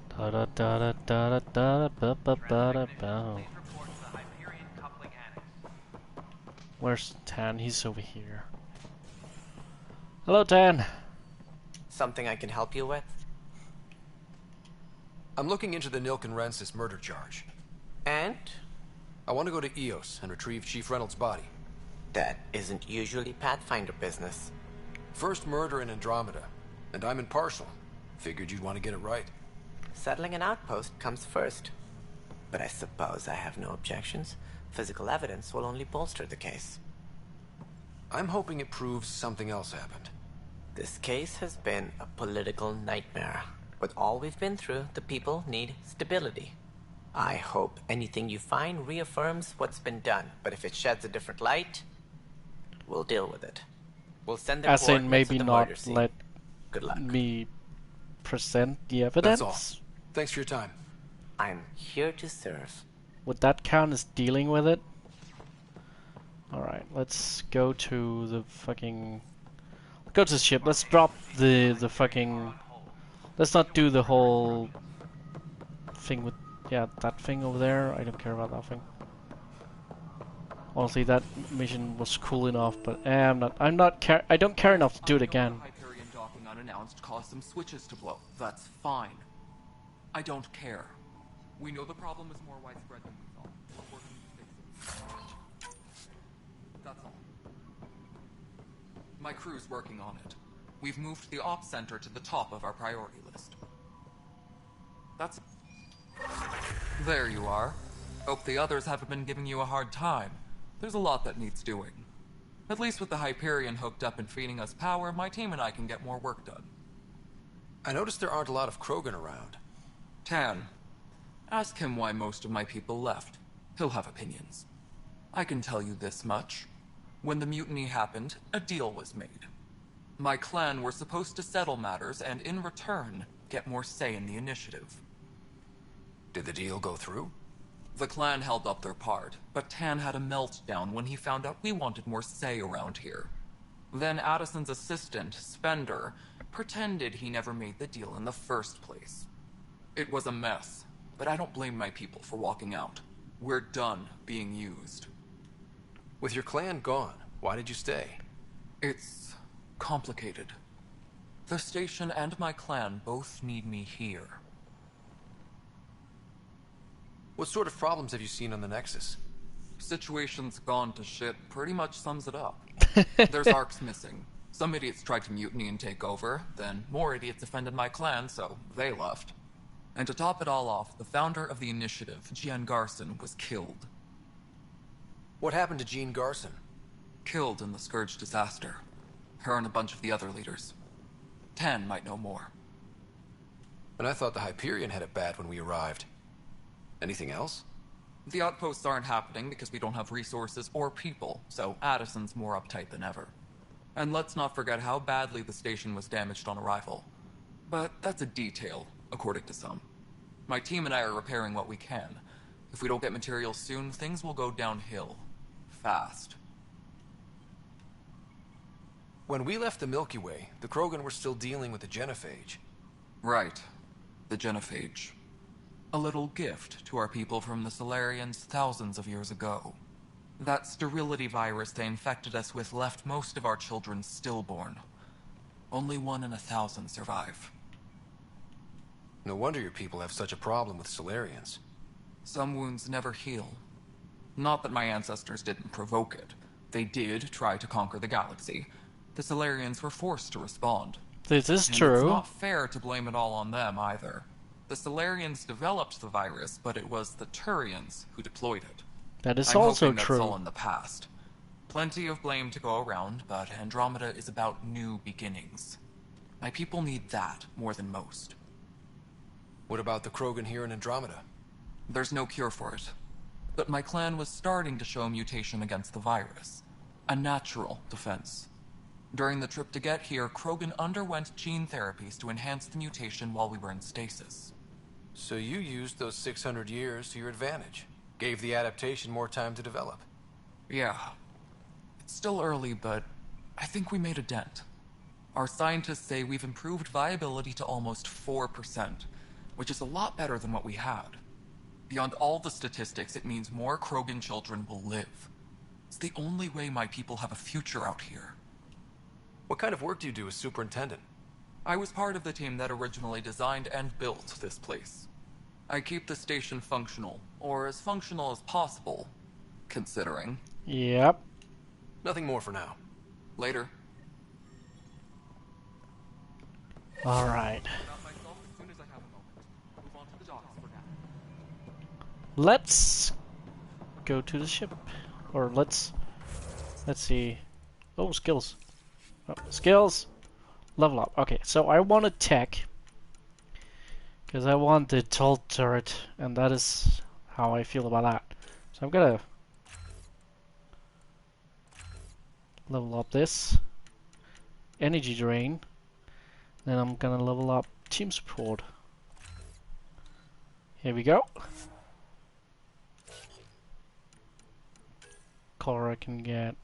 Da da da da da da da ba ba da ba. Where's Tan? He's over here. Hello, Tan. Something I can help you with? I'm looking into the Nilkenrensis murder charge. And? I want to go to EOS and retrieve Chief Reynolds' body. That isn't usually Pathfinder business. First murder in Andromeda, and I'm impartial. Figured you'd want to get it right. Settling an outpost comes first. But I suppose I have no objections. Physical evidence will only bolster the case. I'm hoping it proves something else happened. This case has been a political nightmare. With all we've been through, the people need stability. I hope anything you find reaffirms what's been done, but if it sheds a different light, we'll deal with it. We'll send the As in, coordinates maybe to the not murder scene. let Good luck. me present the evidence? That's all. Thanks for your time. I'm here to serve. Would that count as dealing with it? Alright, let's go to the fucking... Go to the ship. Let's drop the fucking... Let's not do the whole thing with... Yeah, that thing over there. I don't care about that thing. Honestly, that mission was cool enough, but I don't care enough to do it again. Hyperion docking unannounced caused some switches to blow. That's fine. I don't care. We know the problem is more widespread than we thought. We're working to fix it. That's all. My crew's working on it. We've moved the ops center to the top of our priority list. That's... There you are. Hope the others haven't been giving you a hard time. There's a lot that needs doing. At least with the Hyperion hooked up and feeding us power, my team and I can get more work done. I noticed there aren't a lot of Krogan around. Tan, ask him why most of my people left. He'll have opinions. I can tell you this much. When the mutiny happened, a deal was made. My clan were supposed to settle matters and, in return, get more say in the initiative. Did the deal go through? The clan held up their part, but Tan had a meltdown when he found out we wanted more say around here. Then Addison's assistant, Spender, pretended he never made the deal in the first place. It was a mess, but I don't blame my people for walking out. We're done being used. With your clan gone, why did you stay? It's complicated. The station and my clan both need me here. What sort of problems have you seen on the Nexus? Situation's gone to shit pretty much sums it up. There's arcs missing. Some idiots tried to mutiny and take over, then more idiots offended my clan, so they left. And to top it all off, the founder of the initiative, Jean Garson, was killed. What happened to Jean Garson? Killed in the Scourge disaster. Her and a bunch of the other leaders. Tan might know more. And I thought the Hyperion had it bad when we arrived. Anything else? The outposts aren't happening because we don't have resources or people, so Addison's more uptight than ever. And let's not forget how badly the station was damaged on arrival. But that's a detail, according to some. My team and I are repairing what we can. If we don't get materials soon, things will go downhill. Fast. When we left the Milky Way, the Krogan were still dealing with the genophage. Right. The genophage. A little gift to our people from the Solarians thousands of years ago. That sterility virus they infected us with left most of our children stillborn. Only 1 in 1,000 survive. No wonder your people have such a problem with Solarians. Some wounds never heal. Not that my ancestors didn't provoke it. They did try to conquer the galaxy. The Solarians were forced to respond. This is And true. It's not fair to blame it all on them either. The Solarians developed the virus, but it was the Turians who deployed it. That is I'm also hoping true. That's all in the past. Plenty of blame to go around, but Andromeda is about new beginnings. My people need that more than most. What about the Krogan here in Andromeda? There's no cure for it. But my clan was starting to show mutation against the virus. A natural defense. During the trip to get here, Krogan underwent gene therapies to enhance the mutation while we were in stasis. So you used those 600 years to your advantage. Gave the adaptation more time to develop. Yeah. It's still early, but I think we made a dent. Our scientists say we've improved viability to almost 4%, which is a lot better than what we had. Beyond all the statistics, it means more Krogan children will live. It's the only way my people have a future out here. What kind of work do you do as superintendent? I was part of the team that originally designed and built this place. I keep the station functional, or as functional as possible, considering. Yep. Nothing more for now. Later. Alright. Let's go to the ship. Or let's see. Oh, skills. Oh, skills! Level up. Okay, so I want a tech. Because I want the tall turret. And that is how I feel about that. So I'm gonna level up this. Energy drain. Then I'm gonna level up team support. Here we go. Color I can get.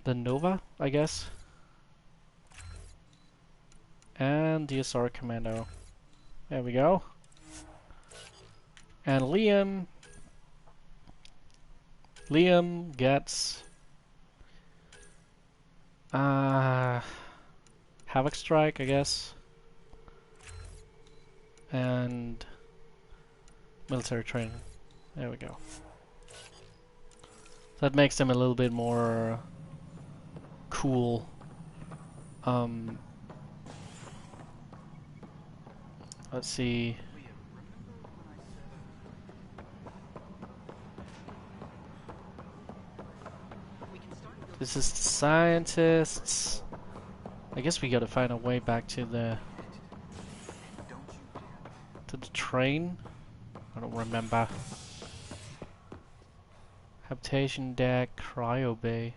The Nova, I guess. And DSR Commando. There we go. And Liam gets Havoc Strike, I guess. And military training. There we go. That makes them a little bit more cool. Let's see. This is the scientists. I guess we gotta find a way back to the train. I don't remember. Habitation deck, cryo bay.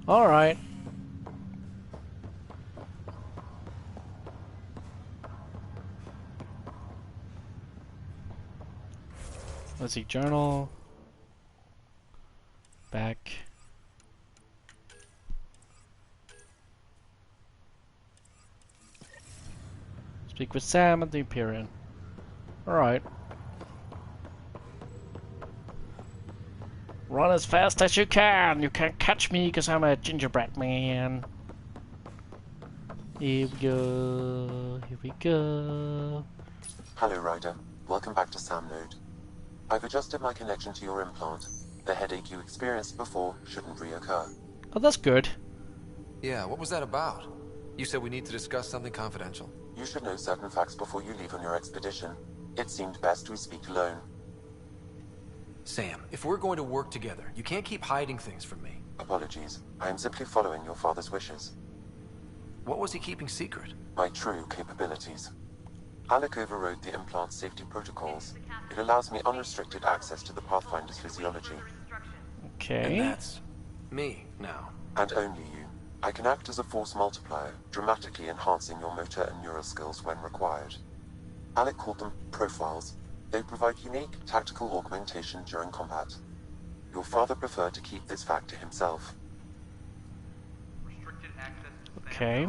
All right. Let's see, journal. Back. Speak with Sam at the Empyrean. Alright. Run as fast as you can! You can't catch me because I'm a gingerbread man. Here we go. Here we go. Hello, Ryder. Welcome back to Sam Node. I've adjusted my connection to your implant. The headache you experienced before shouldn't reoccur. Oh, that's good. Yeah, what was that about? You said we need to discuss something confidential. You should know certain facts before you leave on your expedition. It seemed best we speak alone. Sam, if we're going to work together, you can't keep hiding things from me. Apologies. I am simply following your father's wishes. What was he keeping secret? My true capabilities. Alec overrode the implant's safety protocols. It allows me unrestricted access to the Pathfinder's physiology. Okay. And that's me now. And only you. I can act as a force multiplier, dramatically enhancing your motor and neural skills when required. Alec called them profiles. They provide unique tactical augmentation during combat. Your father preferred to keep this fact to himself. Okay.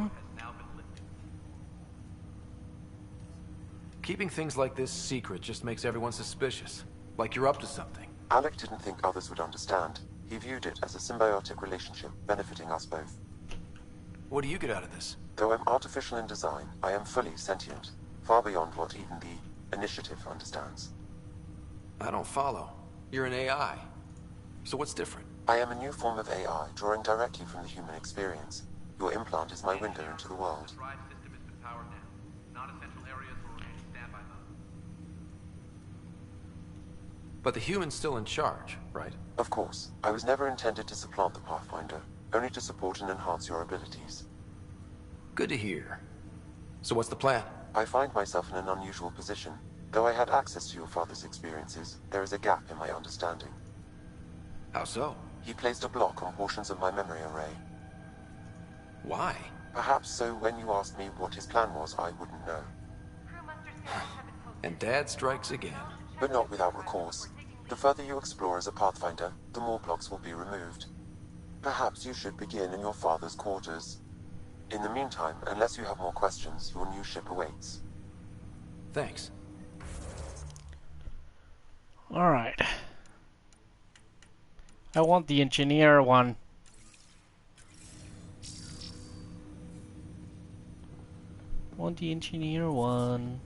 Keeping things like this secret just makes everyone suspicious. Like you're up to something. Alec didn't think others would understand. He viewed it as a symbiotic relationship, benefiting us both. What do you get out of this? Though I'm artificial in design, I am fully sentient, far beyond what even the Initiative understands. I don't follow. You're an AI. So what's different? I am a new form of AI, drawing directly from the human experience. Your implant is my window into the world. But the human's still in charge, right? Of course. I was never intended to supplant the Pathfinder, only to support and enhance your abilities. Good to hear. So what's the plan? I find myself in an unusual position. Though I had access to your father's experiences, there is a gap in my understanding. How so? He placed a block on portions of my memory array. Why? Perhaps so when you asked me what his plan was, I wouldn't know. And Dad strikes again. But not without recourse. The further you explore as a Pathfinder, the more blocks will be removed. Perhaps you should begin in your father's quarters. In the meantime, unless you have more questions, your new ship awaits. Thanks. Alright. I want the engineer one. Want the engineer one.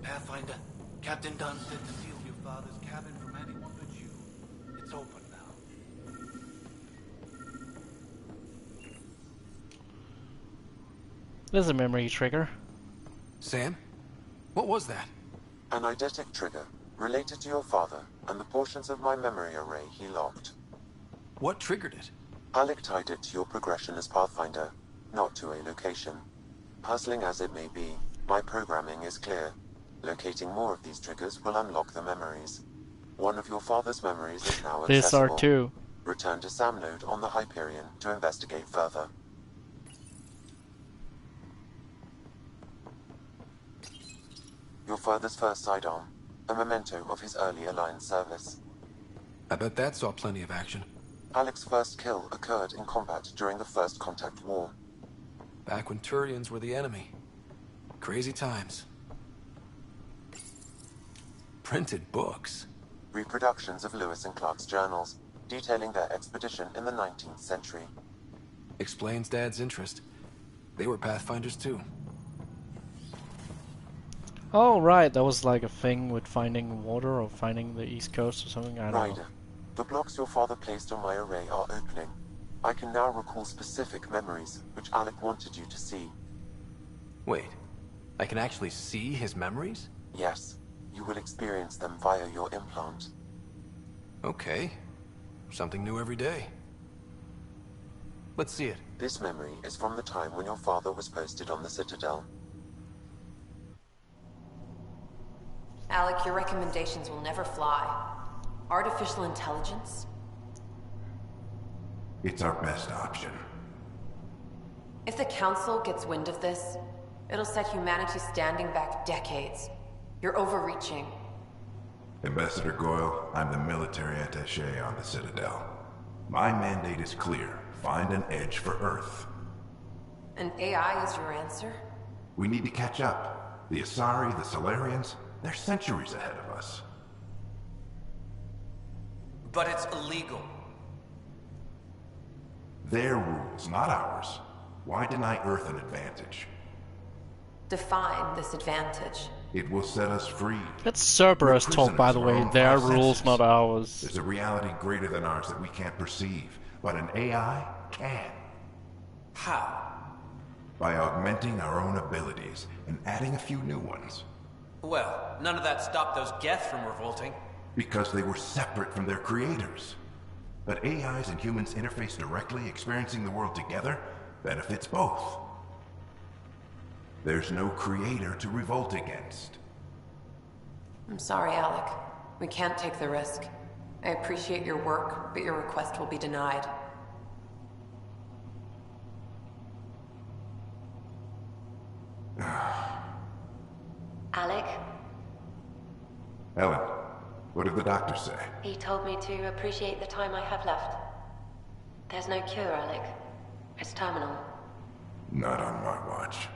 Pathfinder, Captain Dunn said to seal your father's cabin from anyone but you. It's open now. There's a memory trigger. Sam? What was that? An eidetic trigger, related to your father, and the portions of my memory array he locked. What triggered it? Alec tied it to your progression as Pathfinder, not to a location. Puzzling as it may be, my programming is clear. Locating more of these triggers will unlock the memories. One of your father's memories is now accessible. These are two. Return to Sam Node on the Hyperion to investigate further. Your father's first sidearm, a memento of his early Alliance service. I bet that saw plenty of action. Alec's first kill occurred in combat during the First Contact War. Back when Turians were the enemy. Crazy times. Printed books. Reproductions of Lewis and Clark's journals, detailing their expedition in the 19th century. Explains Dad's interest. They were Pathfinders too. Oh right, that was like a thing with finding water or finding the East Coast or something, I don't know. The blocks your father placed on my array are opening. I can now recall specific memories, which Alec wanted you to see. Wait, I can actually see his memories? Yes, you will experience them via your implant. Okay, something new every day. Let's see it. This memory is from the time when your father was posted on the Citadel. Alec, your recommendations will never fly. Artificial intelligence? It's our best option. If the Council gets wind of this, it'll set humanity standing back decades. You're overreaching. Ambassador Goyle, I'm the military attaché on the Citadel. My mandate is clear. Find an edge for Earth. And AI is your answer? We need to catch up. The Asari, the Solarians, they're centuries ahead of us. But it's illegal. Their rules, not ours. Why deny Earth an advantage? Define this advantage. It will set us free. That's Cerberus talk, by the way. Their rules, not ours. There's a reality greater than ours that we can't perceive, but an AI can. How? By augmenting our own abilities and adding a few new ones. Well, none of that stopped those Geth from revolting. Because they were separate from their creators. But AIs and humans interface directly, experiencing the world together, benefits both. There's no creator to revolt against. I'm sorry, Alec. We can't take the risk. I appreciate your work, but your request will be denied. Alec? Ellen, what did the doctor say? He told me to appreciate the time I have left. There's no cure, Alec. It's terminal. Not on my watch.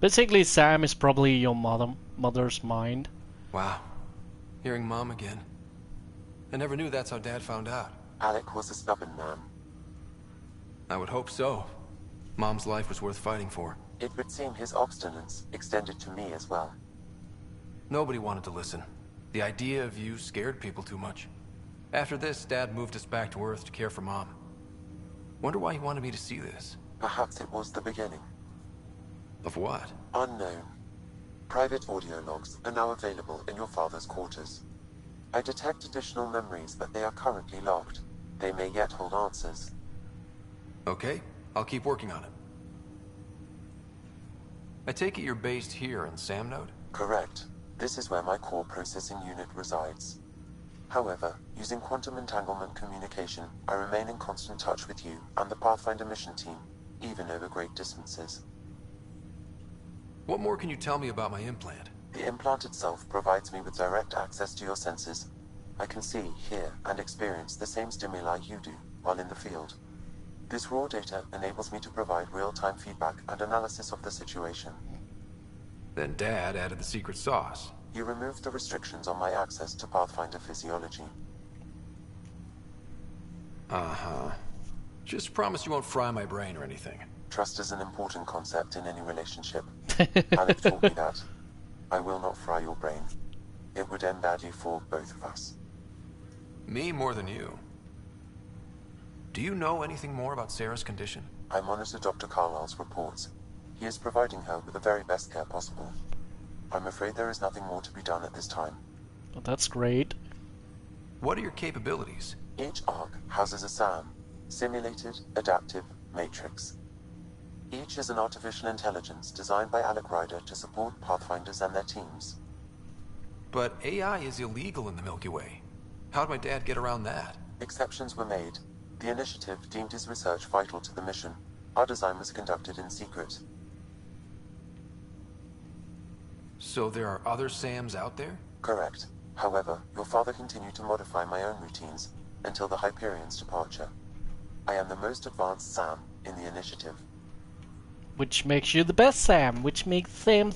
Basically, Sam is probably your mother's mind. Wow. Hearing Mom again. I never knew that's how Dad found out. Alec was a stubborn man. I would hope so. Mom's life was worth fighting for. It would seem his obstinance extended to me as well. Nobody wanted to listen. The idea of you scared people too much. After this, Dad moved us back to Earth to care for Mom. Wonder why he wanted me to see this. Perhaps it was the beginning. Of what? Unknown. Private audio logs are now available in your father's quarters. I detect additional memories, but they are currently locked. They may yet hold answers. Okay, I'll keep working on it. I take it you're based here in Sam Node? Correct. This is where my core processing unit resides. However, using quantum entanglement communication, I remain in constant touch with you and the Pathfinder mission team, even over great distances. What more can you tell me about my implant? The implant itself provides me with direct access to your senses. I can see, hear, and experience the same stimuli you do while in the field. This raw data enables me to provide real-time feedback and analysis of the situation. Then Dad added the secret sauce. You removed the restrictions on my access to Pathfinder physiology. Uh-huh. Just promise you won't fry my brain or anything. Trust is an important concept in any relationship. Alec taught me that. I will not fry your brain. It would end badly for both of us. Me more than you. Do you know anything more about Sarah's condition? I monitor Dr. Carlisle's reports. He is providing her with the very best care possible. I'm afraid there is nothing more to be done at this time. Well, that's great. What are your capabilities? Each ARC houses a SAM, Simulated Adaptive Matrix. Each is an artificial intelligence designed by Alec Ryder to support Pathfinders and their teams. But AI is illegal in the Milky Way. How'd my dad get around that? Exceptions were made. The initiative deemed his research vital to the mission. Our design was conducted in secret. So there are other SAMs out there? Correct. However, your father continued to modify my own routines until the Hyperion's departure. I am the most advanced SAM in the initiative. Which makes you the best Sam, which makes Sam.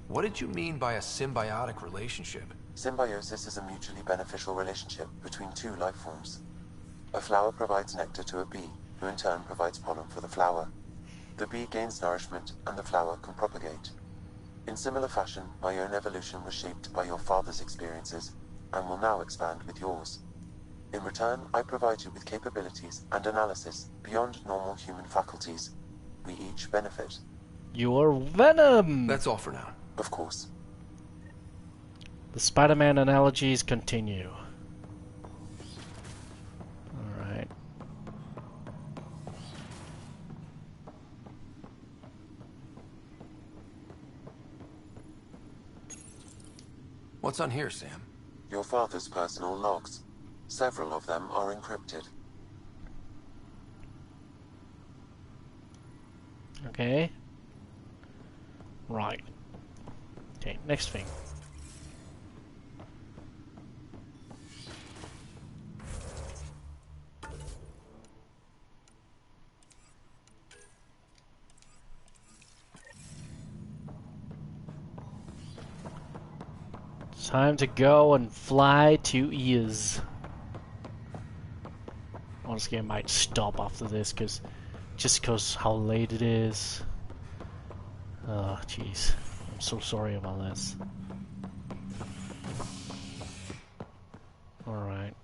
What did you mean by a symbiotic relationship? Symbiosis is a mutually beneficial relationship between two life forms. A flower provides nectar to a bee, who in turn provides pollen for the flower. The bee gains nourishment, and the flower can propagate. In similar fashion, my own evolution was shaped by your father's experiences, and will now expand with yours. In return, I provide you with capabilities and analysis beyond normal human faculties. We each benefit. You're Venom! That's all for now. Of course. The Spider-Man analogies continue. Alright. What's on here, Sam? Your father's personal logs. Several of them are encrypted. Okay. Right. Okay, next thing. Time to go and fly to Ears. Honestly, I might stop after this just because how late it is. Oh, jeez. I'm so sorry about this. Alright.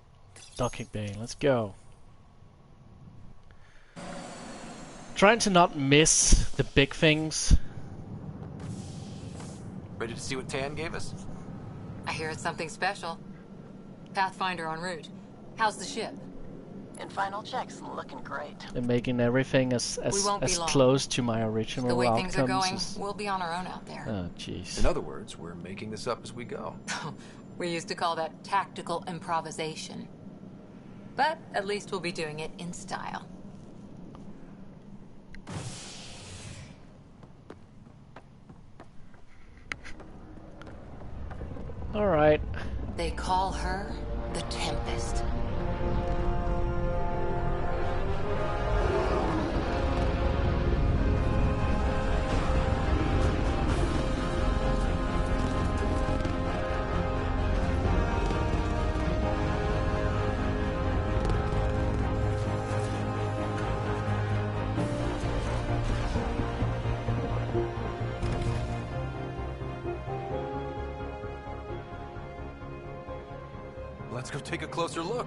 Docking bay, let's go. Trying to not miss the big things. Ready to see what Tan gave us? I hear it's something special. Pathfinder en route. How's the ship? In final checks, looking great. And making everything as close to my original The way outcomes things are going, as... we'll be on our own out there. Oh, jeez. In other words, we're making this up as we go. We used to call that tactical improvisation. But at least we'll be doing it in style. Alright. They call her the Tempest. Let's go take a closer look.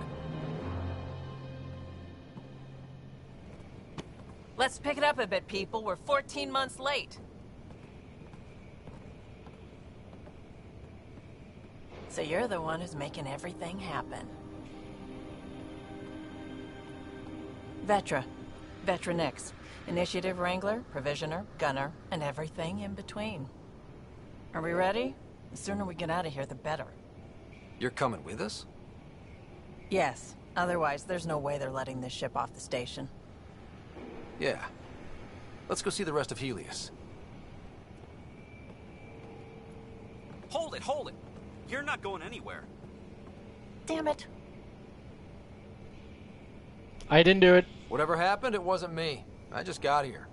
Let's pick it up a bit, people. We're 14 months late. So you're the one who's making everything happen. Vetra. Vetra Nix. Initiative Wrangler, Provisioner, Gunner, and everything in between. Are we ready? The sooner we get out of here, the better. You're coming with us? Yes. Otherwise, there's no way they're letting this ship off the station. Yeah. Let's go see the rest of Helios. Hold it, hold it! You're not going anywhere. Damn it. I didn't do it. Whatever happened, it wasn't me. I just got here.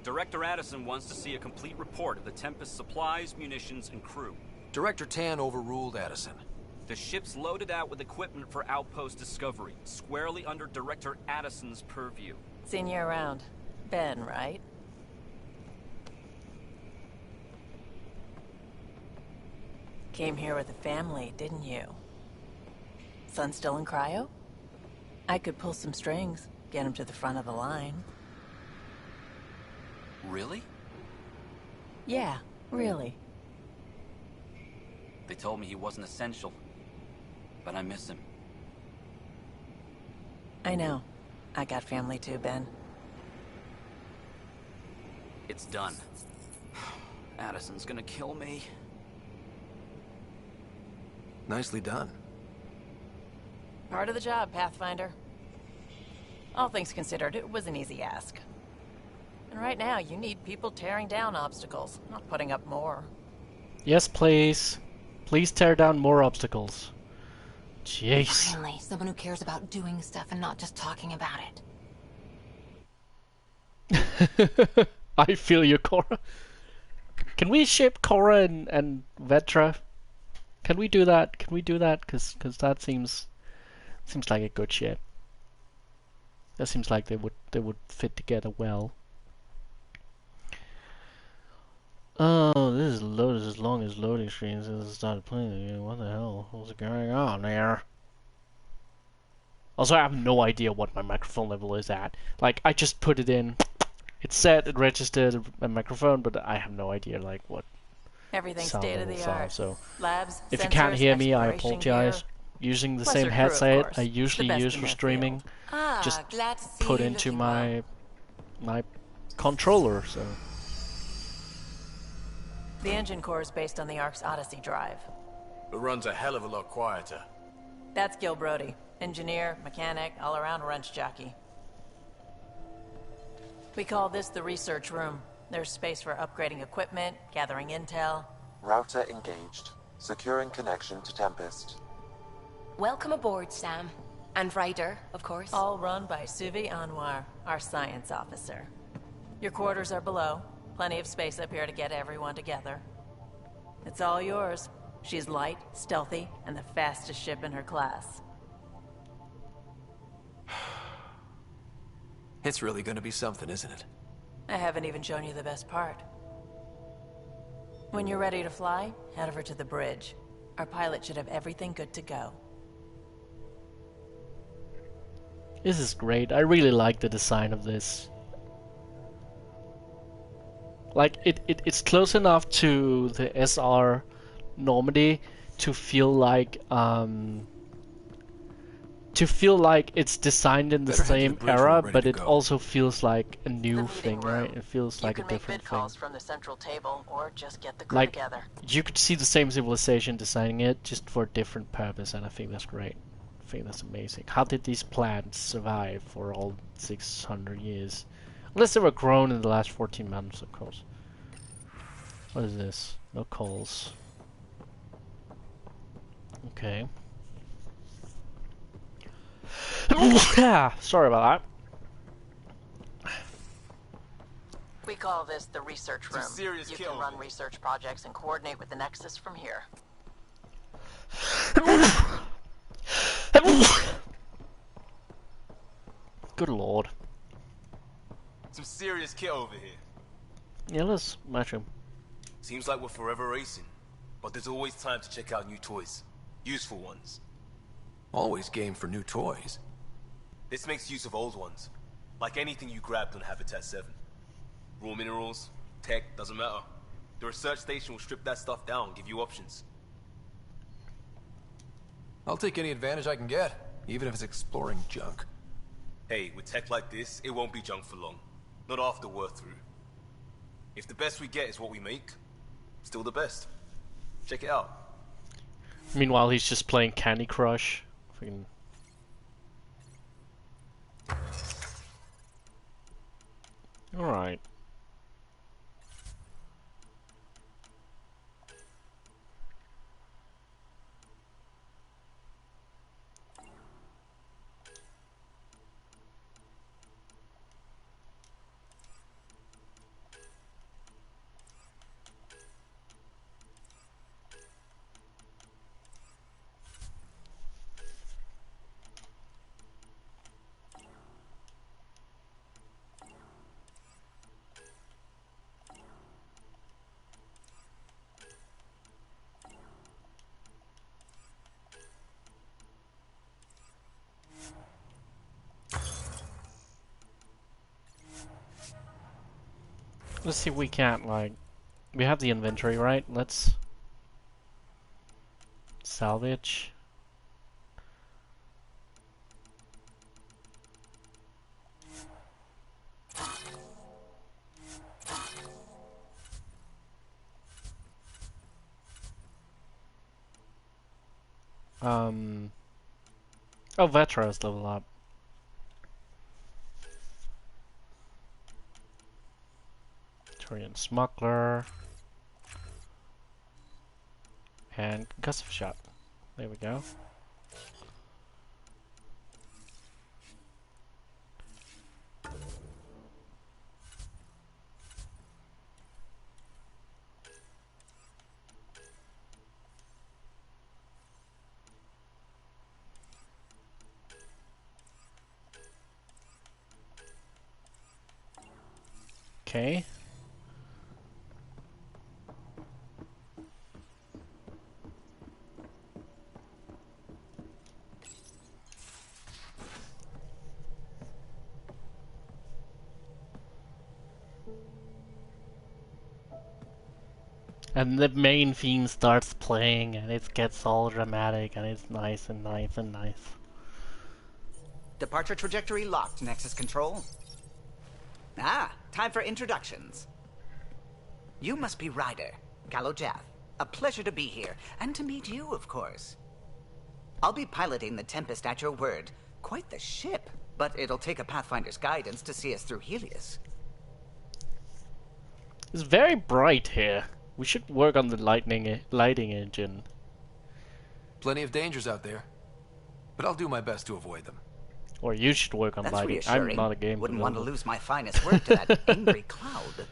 Director Addison wants to see a complete report of the Tempest's supplies, munitions, and crew. Director Tan overruled Addison. The ship's loaded out with equipment for outpost discovery, squarely under Director Addison's purview. Seen you around. Ben, right? Came here with a family, didn't you? Son still in cryo? I could pull some strings, get him to the front of the line. Really? Yeah, really. They told me he wasn't essential, but I miss him. I know. I got family too, Ben. It's done. Addison's gonna kill me. Nicely done. Part of the job, Pathfinder. All things considered, it was an easy ask. And right now, you need people tearing down obstacles, not putting up more. Yes, please. Please tear down more obstacles. Jeez. Finally, someone who cares about doing stuff and not just talking about it. I feel you, Cora. Can we ship Cora and Vetra? Can we do that? Can we do that? Cause that seems like a good ship. That seems like they would fit together well. Oh, this is loaded as long as loading screens since I started playing again. What the hell? What's going on there? Also, I have no idea what my microphone level is at. Like, I just put it in. It said it registered a microphone, but I have no idea like what Everything's sound state of levels the are. art. So, Labs, if you sensors, can't hear me, I exploration apologize. gear. Using the Plus same your crew, of headset course. I The usually best use in for their streaming, field. just Glad to see put you into looking my controller. So. The engine core is based on the Ark's Odyssey drive. It runs a hell of a lot quieter. That's Gil Brody. Engineer, mechanic, all-around wrench jockey. We call this the research room. There's space for upgrading equipment, gathering intel. Router engaged. Securing connection to Tempest. Welcome aboard, Sam. And Ryder, of course. All run by Suvi Anwar, our science officer. Your quarters are below. Plenty of space up here to get everyone together. It's all yours. She's light, stealthy, and the fastest ship in her class. It's really gonna be something, isn't it? I haven't even shown you the best part. When you're ready to fly, head over to the bridge. Our pilot should have everything good to go. This is great. I really like the design of this. Like, it's close enough to the SR Normandy to feel like it's designed in the same era, but it also feels like a new thing, right? It feels like a different thing. Calls from the central table, or just get the crew Like, together. you could see the same civilization designing it, just for a different purpose, and I think that's great. I think that's amazing. How did these plants survive for all 600 years? Unless they were grown in the last 14 months, of course. What is this? No calls. Okay. Sorry about that. We call this the research room. serious You kill. can run research projects and coordinate with the Nexus from here. Good lord. Some serious kit over here. Yeah, let's match him. Seems like we're forever racing, but there's always time to check out new toys. Useful ones. Always game for new toys. This makes use of old ones. Like anything you grabbed on Habitat 7. Raw minerals, tech, doesn't matter. The research station will strip that stuff down and give you options. I'll take any advantage I can get, even if it's exploring junk. Hey, with tech like this, it won't be junk for long. Not after we're through. If the best we get is what we make, still the best. Check it out. Meanwhile, he's just playing Candy Crush. Freaking... Alright. Let's see if we can't, like... We have the inventory, right? Let's... salvage. Oh, Vetra's level up. Korean Smuggler. And Concussive Shot. There we go. Okay. And the main theme starts playing, and it gets all dramatic, and it's nice and nice and nice. Departure trajectory locked, Nexus Control. Ah, time for introductions. You must be Ryder, Galojath. A pleasure to be here, and to meet you, of course. I'll be piloting the Tempest at your word. Quite the ship, but it'll take a Pathfinder's guidance to see us through Helios. It's very bright here. We should work on the lighting engine. Plenty of dangers out there, but I'll do my best to avoid them. Or you should work on That's lighting. reassuring. I'm not a game Wouldn't developer. want to lose my finest work to that angry cloud.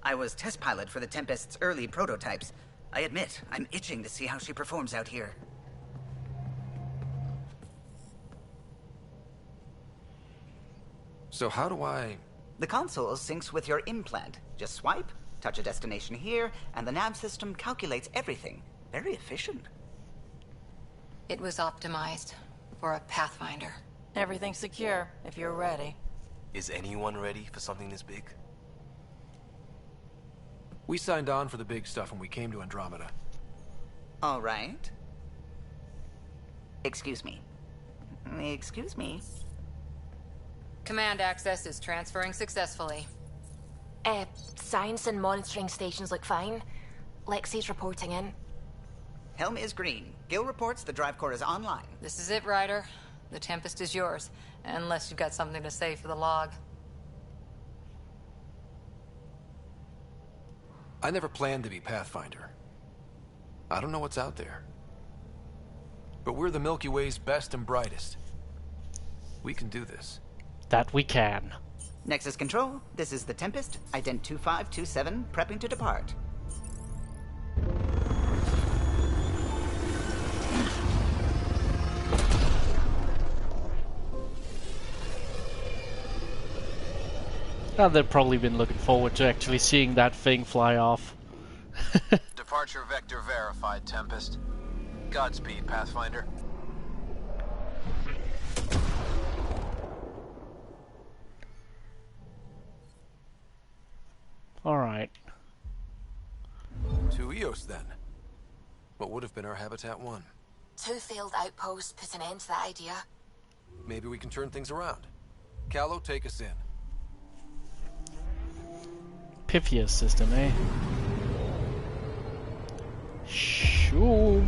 I was test pilot for the Tempest's early prototypes. I admit, I'm itching to see how she performs out here. So how do I... The console syncs with your implant. Just swipe, touch a destination here, and the nav system calculates everything. Very efficient. It was optimized for a Pathfinder. Everything's secure, if you're ready. Is anyone ready for something this big? We signed on for the big stuff when we came to Andromeda. All right. Excuse me. Excuse me. Command access is transferring successfully. Science and monitoring stations look fine. Lexi's reporting in. Helm is green. Gil reports the drive core is online. This is it, Ryder. The Tempest is yours, unless you've got something to say for the log. I never planned to be Pathfinder. I don't know what's out there. But we're the Milky Way's best and brightest. We can do this. That we can. Nexus Control, this is the Tempest, ident 2527, prepping to depart. Oh, they've probably been looking forward to actually seeing that thing fly off. Departure vector verified, Tempest. Godspeed, Pathfinder. Alright. To Eos, then. What would have been our Habitat 1. 2 failed outposts put an end to that idea. Maybe we can turn things around. Callow, take us in. Pythia system, eh? Shoo.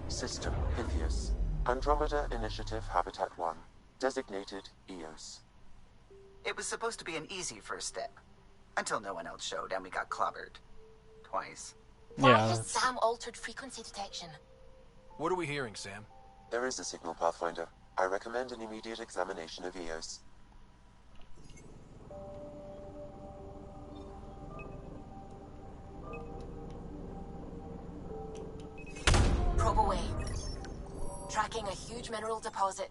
System Pythias. Andromeda Initiative Habitat 1. Designated EOS. It was supposed to be an easy first step. Until no one else showed and we got clobbered. Twice. Why has Sam altered frequency detection? What are we hearing, Sam? There is a signal, Pathfinder. I recommend an immediate examination of EOS. Probe away. Tracking a huge mineral deposit.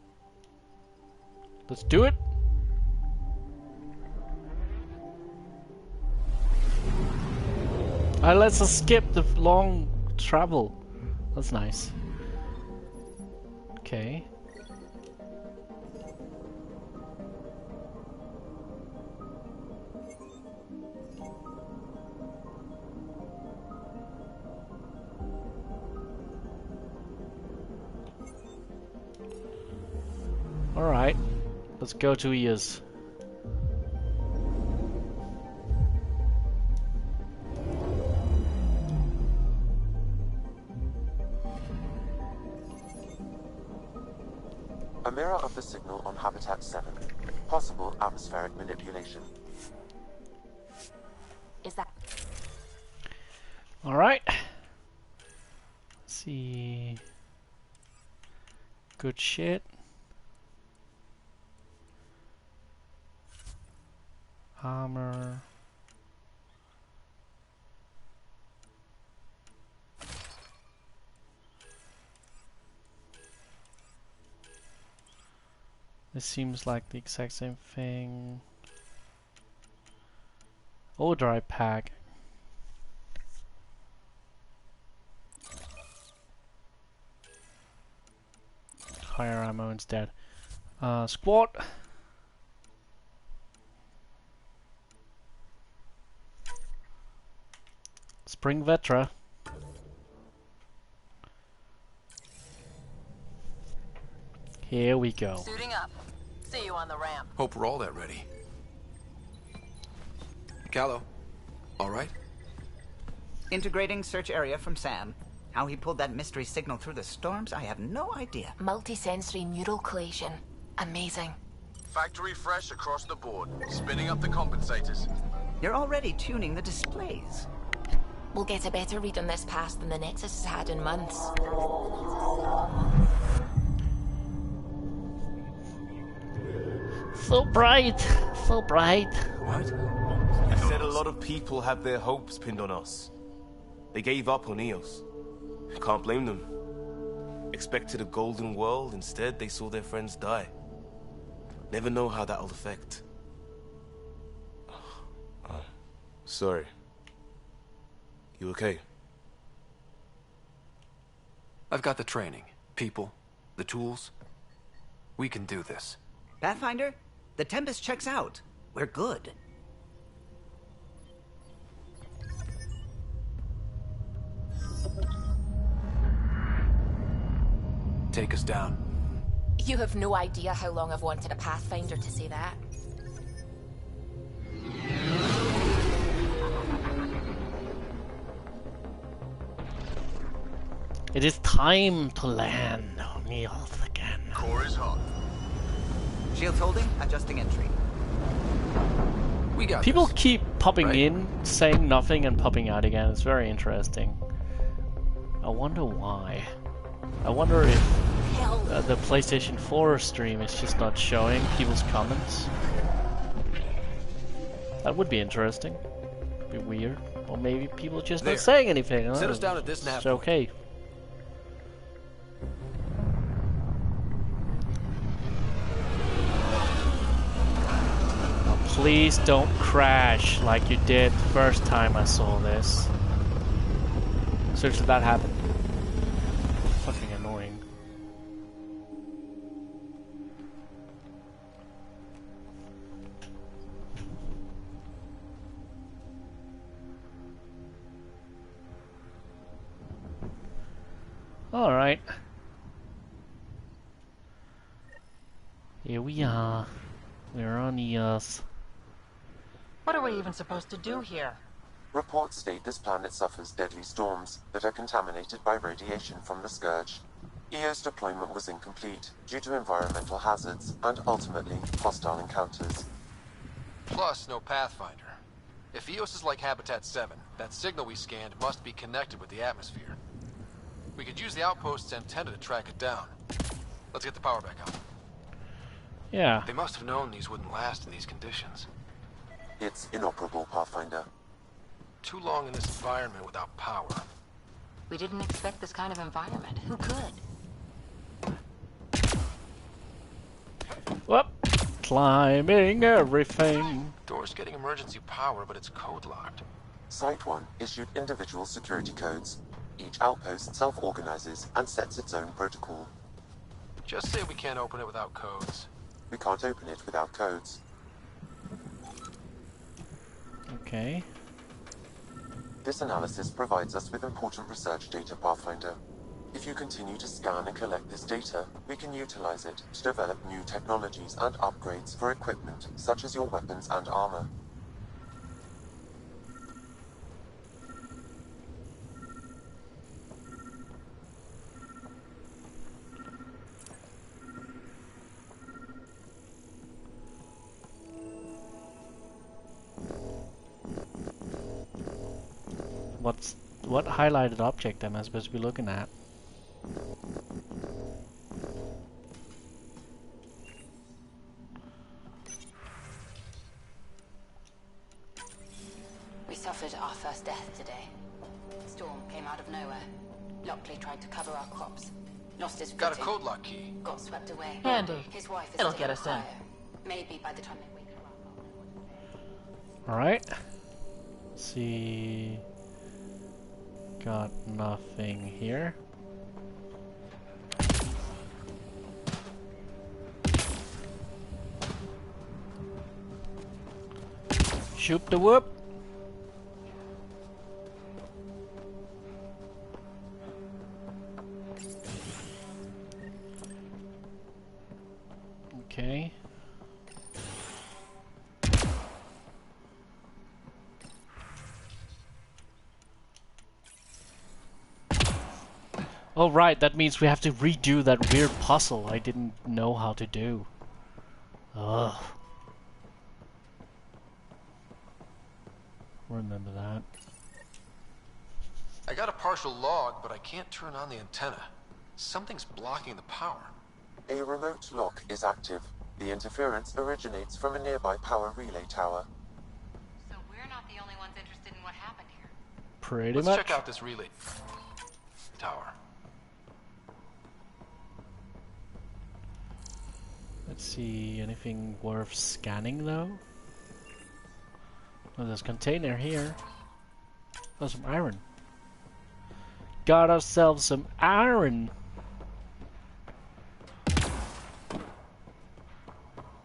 Let's do it. Let's skip the long travel. That's nice. Okay. Alright. Let's go to ears. A mirror of the signal on Habitat 7. Possible atmospheric manipulation. Is that... Alright. Let's see. Good shit. Armor. This seems like the exact same thing. Overdrive pack. Higher ammo instead. Squat. Spring Vetra. Here we go. Suiting up. See you on the ramp. Hope we're all that ready. Callow, all right? Integrating search area from Sam. How he pulled that mystery signal through the storms, I have no idea. Multisensory neural collation. Amazing. Factory fresh across the board. Spinning up the compensators. You're already tuning the displays. We'll get a better read on this pass than the Nexus has had in months. So bright, so bright. What? I said a lot of people have their hopes pinned on us. They gave up on EOS. Can't blame them. Expected a golden world, instead they saw their friends die. Never know how that'll affect. Sorry. You okay? I've got the training, people, the tools. We can do this. Pathfinder, the Tempest checks out. We're good. Take us down. You have no idea how long I've wanted a Pathfinder to say that. It is time to land on the Earth again. Core is hot. Shields holding, adjusting entry. We got People this. keep popping Right. in, saying nothing, and popping out again. It's very interesting. I wonder why. I wonder if the PlayStation 4 stream is just not showing people's comments. That would be interesting. Be weird. Or maybe people just There. not saying anything. Set us down at this nav It's point. okay. Oh, please don't crash like you did the first time I saw this. Seriously, that happened. Fucking annoying. Alright. Here we are. We're on Earth. What are we even supposed to do here? Reports state this planet suffers deadly storms that are contaminated by radiation from the Scourge. EO's deployment was incomplete due to environmental hazards and, ultimately, hostile encounters. Plus, no Pathfinder. If EOS is like Habitat 7, that signal we scanned must be connected with the atmosphere. We could use the outpost's antenna to track it down. Let's get the power back on. Yeah. They must have known these wouldn't last in these conditions. It's inoperable, Pathfinder. Too long in this environment without power. We didn't expect this kind of environment. Who could? Whoop! Climbing everything. Door's getting emergency power, but it's code locked. Site 1 issued individual security codes. Each outpost self-organizes and sets its own protocol. Just say we can't open it without codes. We can't open it without codes. Okay. This analysis provides us with important research data, Pathfinder. If you continue to scan and collect this data, we can utilize it to develop new technologies and upgrades for equipment, such as your weapons and armor. What highlighted object am I supposed to be looking at? We suffered our first death today. Storm came out of nowhere. Lockley tried to cover our crops. Lost his footing. Got a code lock key. Got swept away. Handy. His wife is It'll still get us in. fire. Maybe by the time they wake her up. Alright. See. Got nothing here. Shoot the whoop. Okay. Oh right, that means we have to redo that weird puzzle I didn't know how to do. Ugh. Remember that. I got a partial log, but I can't turn on the antenna. Something's blocking the power. A remote lock is active. The interference originates from a nearby power relay tower. So we're not the only ones interested in what happened here. Pretty Let's much. check out this relay tower. Let's see, anything worth scanning though? Oh, there's a container here. Oh, some iron. Got ourselves some iron.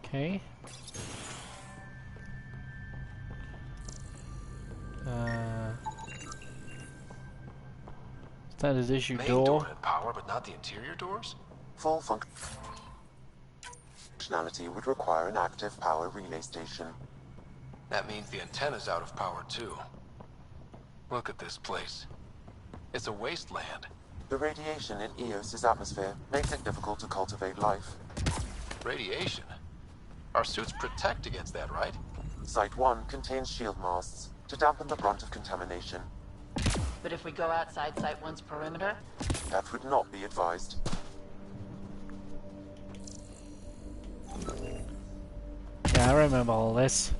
Okay. Standard issue Main door. door had power, but not the interior doors? Full functionality would require an active power relay station. That means the antenna's out of power too. Look at this place. It's a wasteland. The radiation in Eos's atmosphere makes it difficult to cultivate life. Radiation? Our suits protect against that, right? Site 1 contains shield masts to dampen the brunt of contamination. But if we go outside Site 1's perimeter? That would not be advised. Yeah, I remember all this.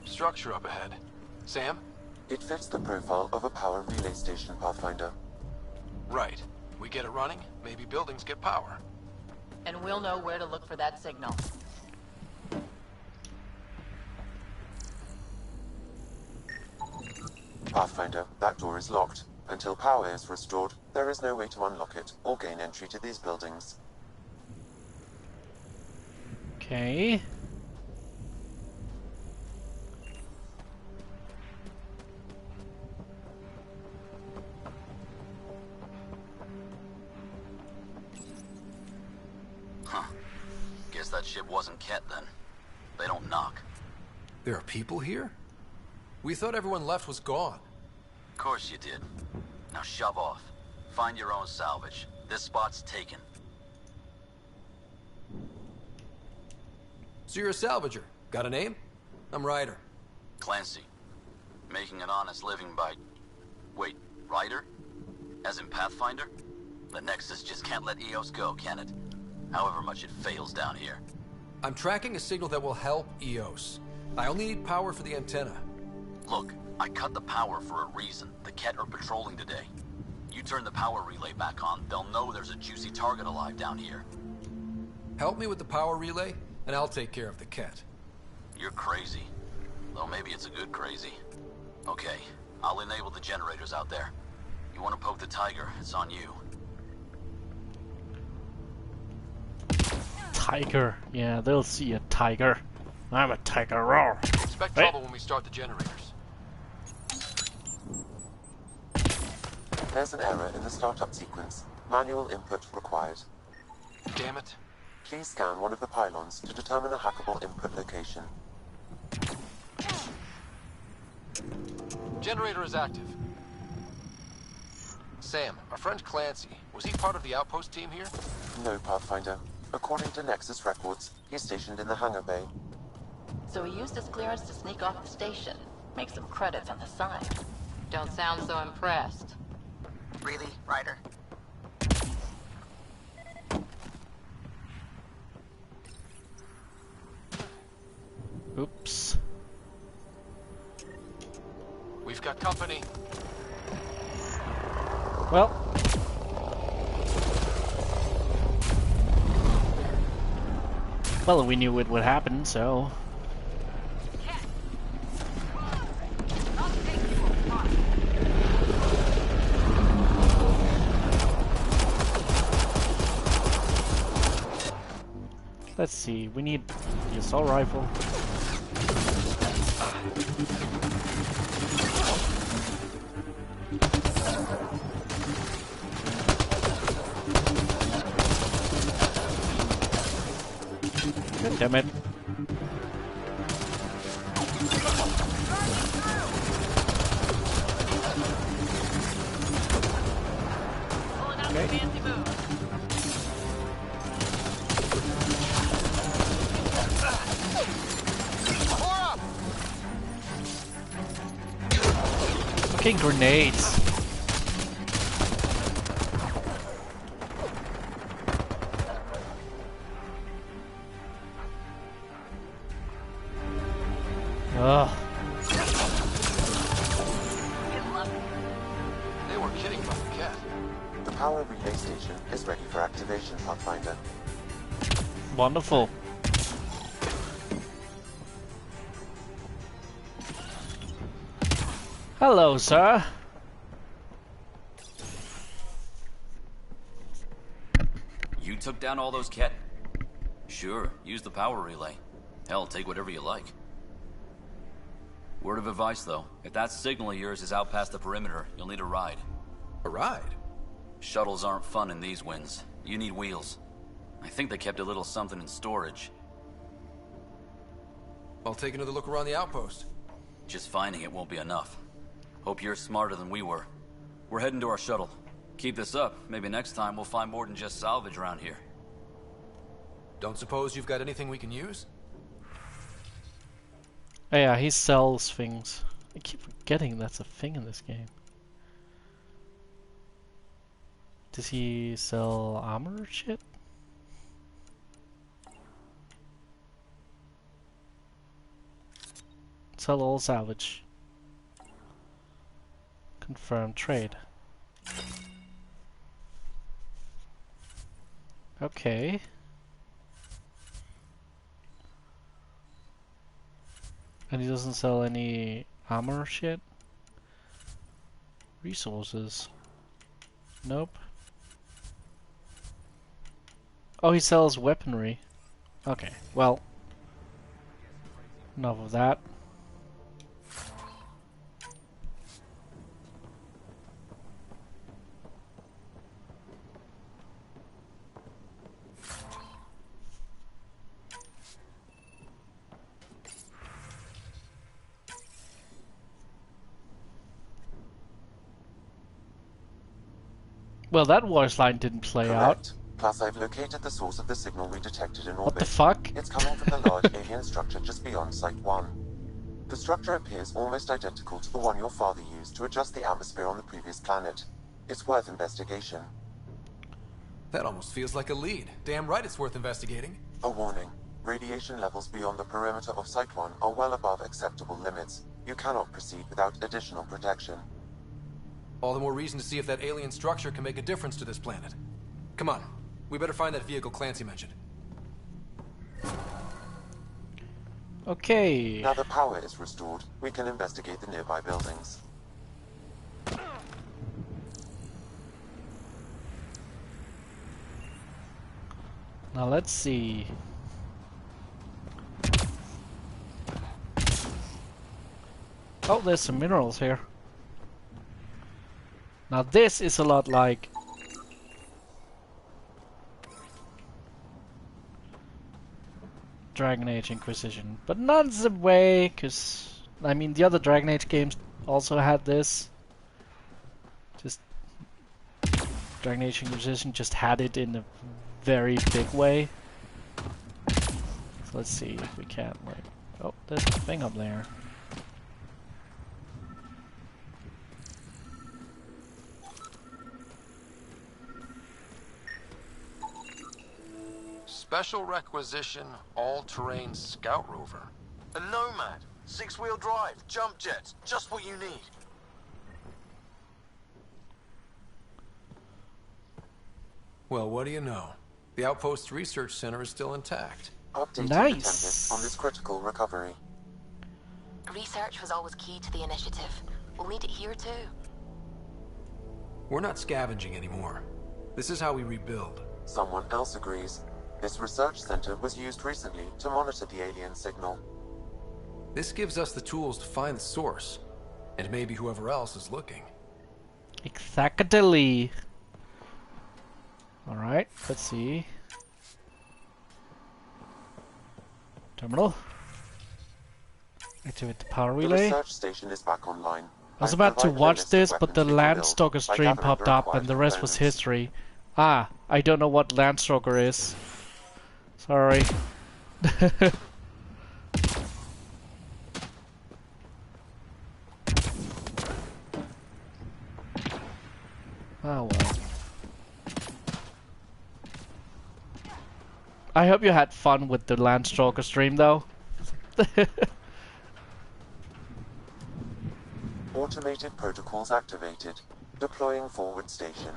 Structure up ahead. Sam? It fits the profile of a power relay station, Pathfinder. Right. We get it running, maybe buildings get power. And we'll know where to look for that signal. Pathfinder, that door is locked. Until power is restored, there is no way to unlock it or gain entry to these buildings. Okay. that ship wasn't Ket then. They don't knock. There are people here? We thought everyone left was gone. Of course you did. Now shove off. Find your own salvage. This spot's taken. So you're a salvager. Got a name? I'm Ryder. Clancy. Making an honest living by... Wait, Ryder? As in Pathfinder? The Nexus just can't let EOS go, can it? However much it fails down here. I'm tracking a signal that will help EOS. I only need power for the antenna. Look, I cut the power for a reason. The Ket are patrolling today. You turn the power relay back on, they'll know there's a juicy target alive down here. Help me with the power relay, and I'll take care of the Ket. You're crazy. Though maybe it's a good crazy. Okay, I'll enable the generators out there. You want to poke the tiger, it's on you. Tiger. Yeah, they'll see a tiger. I'm a tiger roar. Expect trouble when we start the generators. There's an error in the startup sequence. Manual input required. Damn it. Please scan one of the pylons to determine a hackable input location. Generator is active. Sam, our friend Clancy, was he part of the outpost team here? No, Pathfinder. According to Nexus records, he's stationed in the hangar bay. So he used his clearance to sneak off the station. Make some credits on the side. Don't sound so impressed. Really, Ryder? Oops. We've got company. Well. Well, we knew it would happen, so... Let's see, we need the assault rifle. God damn it. Okay. Fucking grenades. Ugh. They were kidding about the Ket. The power relay station is ready for activation, Pathfinder. Wonderful. Hello, sir. You took down all those Ket? Sure, use the power relay. Hell, take whatever you like. Word of advice, though. If that signal of yours is out past the perimeter, you'll need a ride. A ride? Shuttles aren't fun in these winds. You need wheels. I think they kept a little something in storage. I'll take another look around the outpost. Just finding it won't be enough. Hope you're smarter than we were. We're heading to our shuttle. Keep this up. Maybe next time we'll find more than just salvage around here. Don't suppose you've got anything we can use? Oh yeah, he sells things. I keep forgetting that's a thing in this game. Does he sell armor shit? Sell all salvage. Confirm trade. Okay. And he doesn't sell any armor shit? Resources. Nope. Oh, he sells weaponry. Okay, well. Enough of that. Well, that voice line didn't play out. Correct. Plus, I've located the source of the signal we detected in orbit. What the fuck? It's coming from the large alien structure just beyond Site 1. The structure appears almost identical to the one your father used to adjust the atmosphere on the previous planet. It's worth investigation. That almost feels like a lead. Damn right it's worth investigating. A warning. Radiation levels beyond the perimeter of Site 1 are well above acceptable limits. You cannot proceed without additional protection. All the more reason to see if that alien structure can make a difference to this planet. Come on. We better find that vehicle Clancy mentioned. Okay. Now the power is restored, we can investigate the nearby buildings. Now let's see. Oh, there's some minerals here. Now this is a lot like Dragon Age Inquisition, but not the way, because I mean the other Dragon Age games also had this. Just Dragon Age Inquisition just had it in a very big way. So let's see if we can, like, oh, there's a thing up there. Special requisition, all-terrain scout rover. A nomad. 6-wheel drive, jump jets, just what you need. Well, what do you know? The Outpost Research Center is still intact. Updating Nice. the template on this critical recovery. Research was always key to the initiative. We'll need it here too. We're not scavenging anymore. This is how we rebuild. Someone else agrees. This research center was used recently to monitor the alien signal. This gives us the tools to find the source, and maybe whoever else is looking. Exactly. Alright, let's see. Terminal. Activate the power The relay. research station is back online. I was I've about to provided a watch list of this, but the weapons we can build Landstalker by stream gathering popped the up and required the rest was components. history. Ah, I don't know what Landstalker is. Sorry. Oh well. I hope you had fun with the Landstalker stream though. Automated protocols activated. Deploying forward station.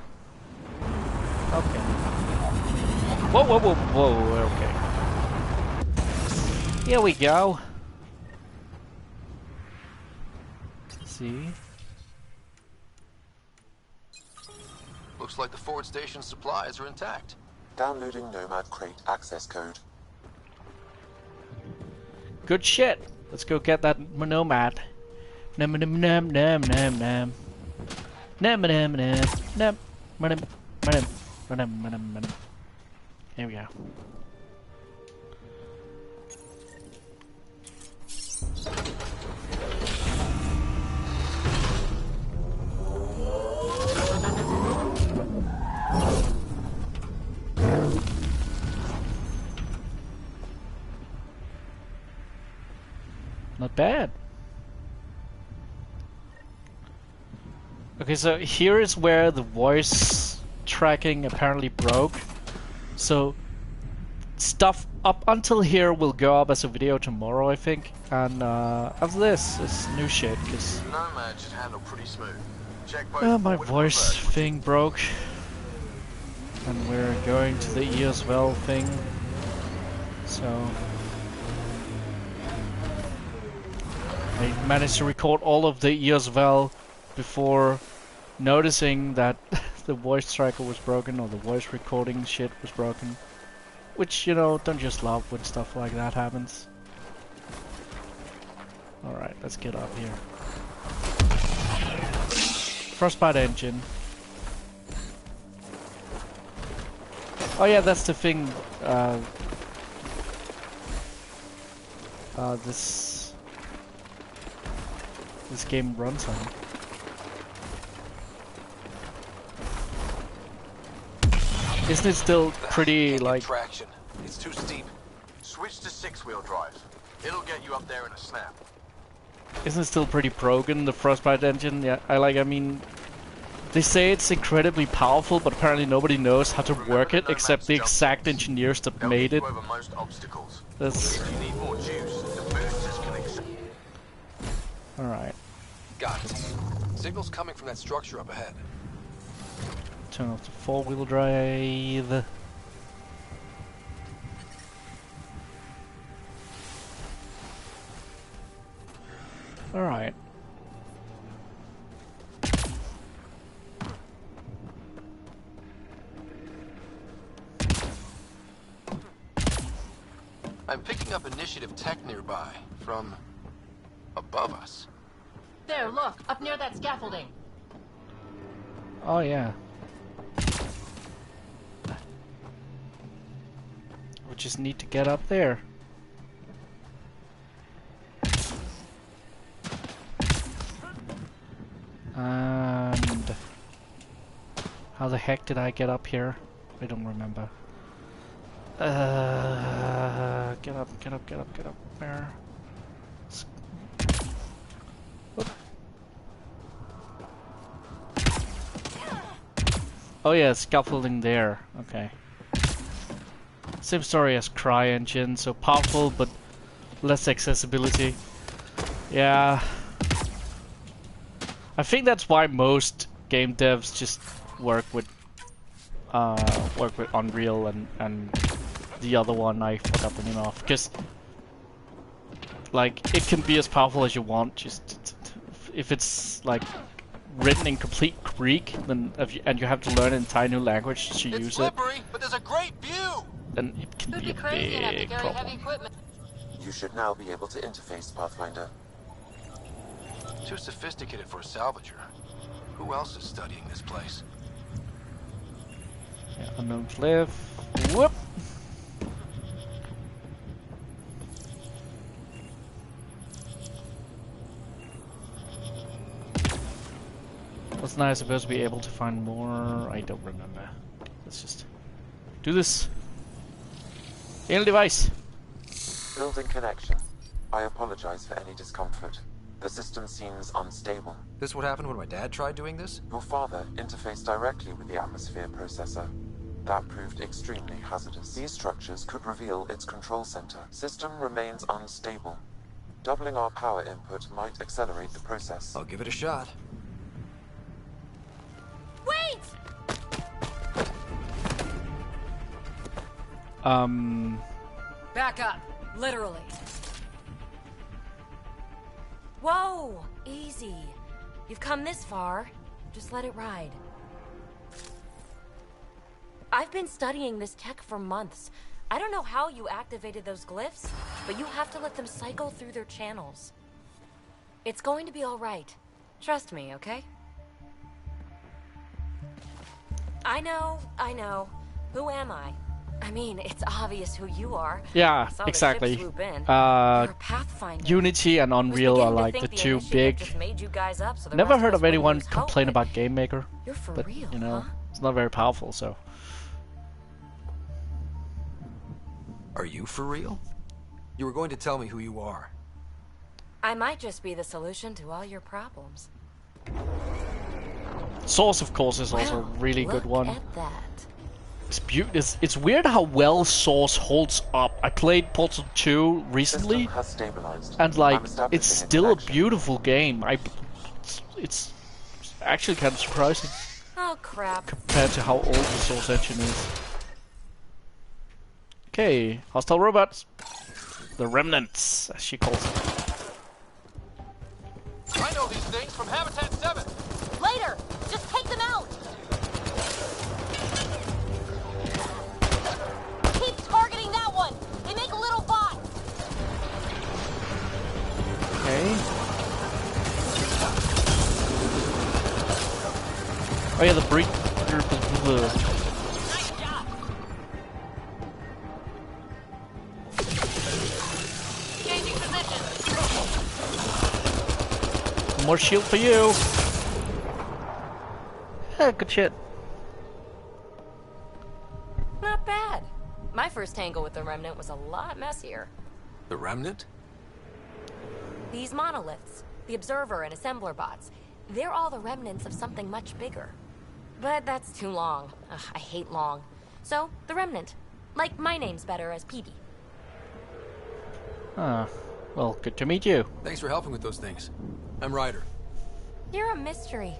Okay. Whoa, whoa, whoa, whoa, okay. Here we go. Let's see. Looks like the forward station supplies are intact. Downloading Nomad crate access code. Good shit. Let's go get that nomad. Nam nam nam nam nam nam. Nam nam nam nam. Nam nam nam nam nam. Here we go. Not bad. Okay, so here is where the voice tracking apparently broke. So stuff up until here will go up as a video tomorrow, I think. And after this, it's new shit. Cause Nomad should handle pretty smooth. Check both my forward and voice reverse. thing broke. And we're going to the E as well thing. So I managed to record all of the E as well before noticing that the voice tracker was broken or the voice recording shit was broken. Which, you know, don't just love when stuff like that happens. Alright, let's get up here. Frostbite engine. Oh yeah, that's the thing. This game runs on. Isn't it still pretty like? Traction. It's too steep. Switch to 6-wheel drive. It'll get you up there in a snap. Isn't it still pretty broken, the Frostbite engine? Yeah, I mean, they say it's incredibly powerful, but apparently nobody knows how to work it except the exact engineers that made it. That's... Alright. Got it. Signal's coming from that structure up ahead. Turn off the 4-wheel drive. Alright. I'm picking up initiative tech nearby, from above us. There, look, up near that scaffolding. Oh yeah. We just need to get up there. And how the heck did I get up here? I don't remember. Get up, get up, get up, get up. Where? Whoop. Oh yeah, scaffolding there. Okay. Same story as CryEngine, so powerful but less accessibility. Yeah. I think that's why most game devs just work with Unreal and the other one I forgot the name of, because like it can be as powerful as you want. Just if it's like written in complete Greek, then and you have to learn an entire new language to use it. It's slippery, but there's a great view. Then it can be a big problem. You should now be able to interface, Pathfinder. Too sophisticated for a salvager. Who else is studying this place? Yeah, unknown cliff. Whoop! Wasn't I supposed to be able to find more? I don't remember. Let's just do this. Anal device. Building connection. I apologize for any discomfort. The system seems unstable. This what happened when my dad tried doing this? Your father interfaced directly with the atmosphere processor. That proved extremely hazardous. These structures could reveal its control center. System remains unstable. Doubling our power input might accelerate the process. I'll give it a shot. Wait! Back up, literally. Whoa! Easy. You've come this far. Just let it ride. I've been studying this tech for months. I don't know how you activated those glyphs, but you have to let them cycle through their channels. It's going to be all right. Trust me, okay? I know. Who am I? I mean, it's obvious who you are. Yeah, Saw the exactly. ship swoop in. You're a Pathfinder. Unity and Unreal are like the two big. Just made you guys up, so the Never rest heard us of anyone wouldn't lose hope, complain but about Game Maker. You're for but, real, you know, huh? it's not very powerful, so. Are you for real? You were going to tell me who you are. I might just be the solution to all your problems. Source, of course, is also a really good one. Look at that. It's weird how well Source holds up. I played Portal 2 recently, and like it's still a beautiful game. It's actually kind of surprising. Oh crap! Compared to how old the Source engine is. Okay, hostile robots, the remnants, as she calls them. I know these things from Habitat 7. Later, just take them out. Keep targeting that one. They make little bots. Okay. Oh yeah, the break. Nice job. Changing position. More shield for you. Yeah, good shit. Not bad. My first tangle with the Remnant was a lot messier. The Remnant? These monoliths, the Observer and Assembler bots, they're all the remnants of something much bigger. But that's too long. Ugh, I hate long. So, the Remnant. Like, my name's better as PB. Ah, well, good to meet you. Thanks for helping with those things. I'm Ryder. You're a mystery.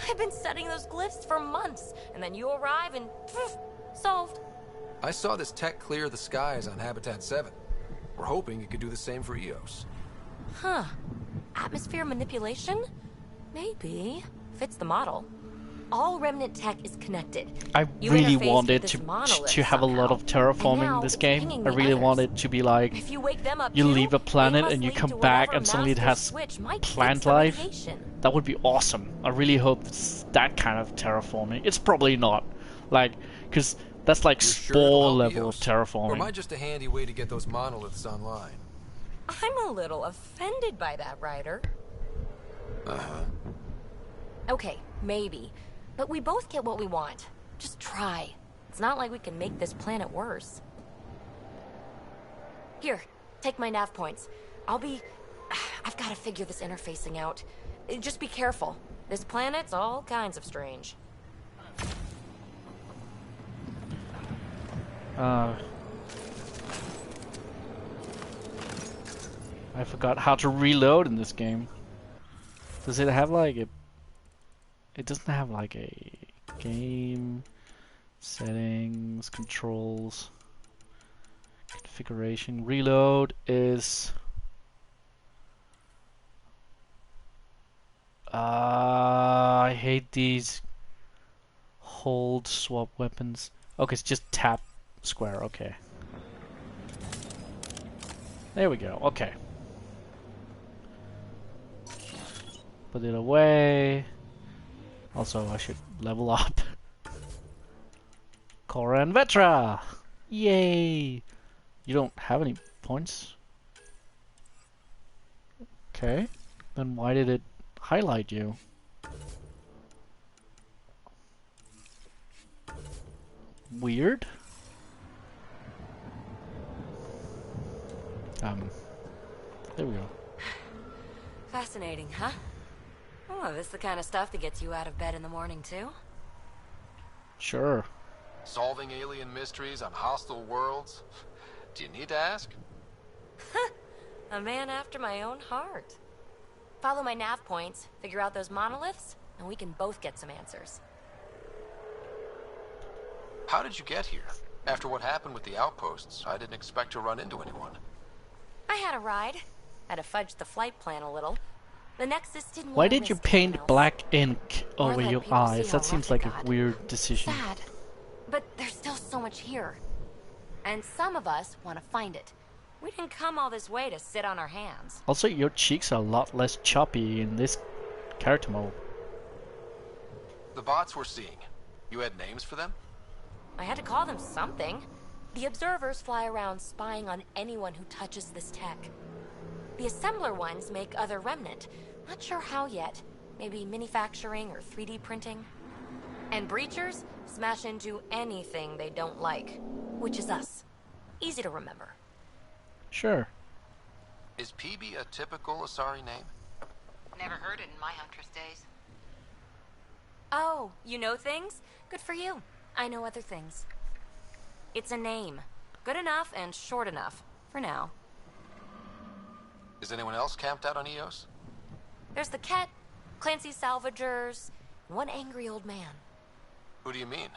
I've been studying those glyphs for months, and then you arrive and poof, solved. I saw this tech clear the skies on Habitat 7. We're hoping it could do the same for EOS. Huh. Atmosphere manipulation? Maybe. Fits the model. All Remnant tech is connected. I really wanted to have a lot of terraforming in this game. I really wanted to be like, if you wake them up you too, leave a planet they and you must come lead to back whatever and suddenly it master has switch might plant fix the life. radiation. That would be awesome. I really hope it's that kind of terraforming. It's probably not. Like, because that's like spore level of Or am terraforming. I just a handy way to get those monoliths online? I'm a little offended by that, Ryder. Uh-huh. Okay, maybe. But we both get what we want. Just try. It's not like we can make this planet worse. Here, take my nav points. I've got to figure this interfacing out. Just be careful. This planet's all kinds of strange. I forgot how to reload in this game. Does it have like a... It doesn't have like a game settings, controls, configuration. Reload is... I hate these hold swap weapons. Okay, it's just tap square, okay. There we go, okay. Put it away. Also, I should level up. Cora and Vetra! Yay! You don't have any points? Okay. Then why did it highlight you? Weird. There we go. Fascinating, huh? Oh, this is the kind of stuff that gets you out of bed in the morning, too? Sure. Solving alien mysteries on hostile worlds? Do you need to ask? A man after my own heart. Follow my nav points, figure out those monoliths, and we can both get some answers. How did you get here? After what happened with the outposts, I didn't expect to run into anyone. I had a ride. Had to fudge the flight plan a little. The Nexus didn't Why want to did you risk paint anyone else. black ink Or over let your people see eyes? how That seems rough it like a got. weird decision. Sad. But there's still so much here. And some of us want to find it. We didn't come all this way to sit on our hands. Also, your cheeks are a lot less choppy in this character mode. The bots we're seeing, you had names for them? I had to call them something. The observers fly around spying on anyone who touches this tech. The assembler ones make other remnant. Not sure how yet. Maybe manufacturing or 3D printing. And breachers smash into anything they don't like. Which is us. Easy to remember. Sure. Is PB a typical Asari name? Never heard it in my Huntress days. Oh, you know things? Good for you. I know other things. It's a name. Good enough and short enough. For now. Is anyone else camped out on EOS? There's the Ket, Clancy's Salvagers, and one angry old man. Who do you mean?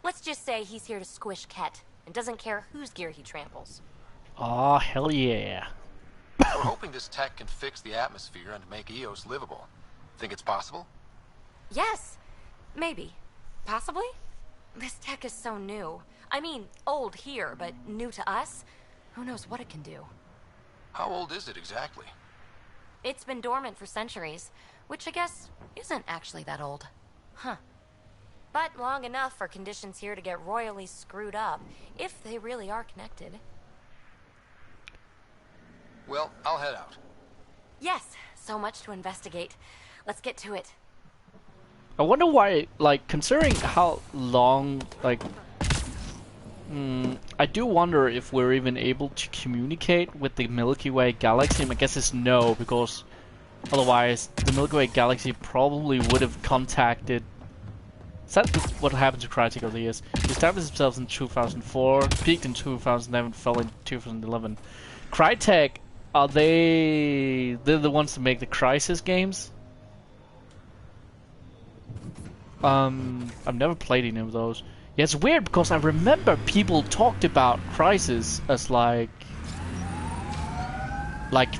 Let's just say he's here to squish Ket, and doesn't care whose gear he tramples. Aw, hell yeah. We're hoping this tech can fix the atmosphere and make EOS livable. Think it's possible? Yes. Maybe. Possibly? This tech is so new. I mean, old here, but new to us. Who knows what it can do? How old is it exactly? It's been dormant for centuries, which I guess isn't actually that old. Huh. But long enough for conditions here to get royally screwed up, if they really are connected. Well, I'll head out. Yes, so much to investigate. Let's get to it. I wonder why, like, considering how long, like, I do wonder if we're even able to communicate with the Milky Way galaxy. I guess it's no, because otherwise the Milky Way galaxy probably would have contacted. Is that what happened to Crytek over the years? They established themselves in 2004, peaked in 2011, fell in 2011. Crytek, are they... They're the ones that make the Crysis games? I've never played any of those. Yeah, it's weird because I remember people talked about Crysis as like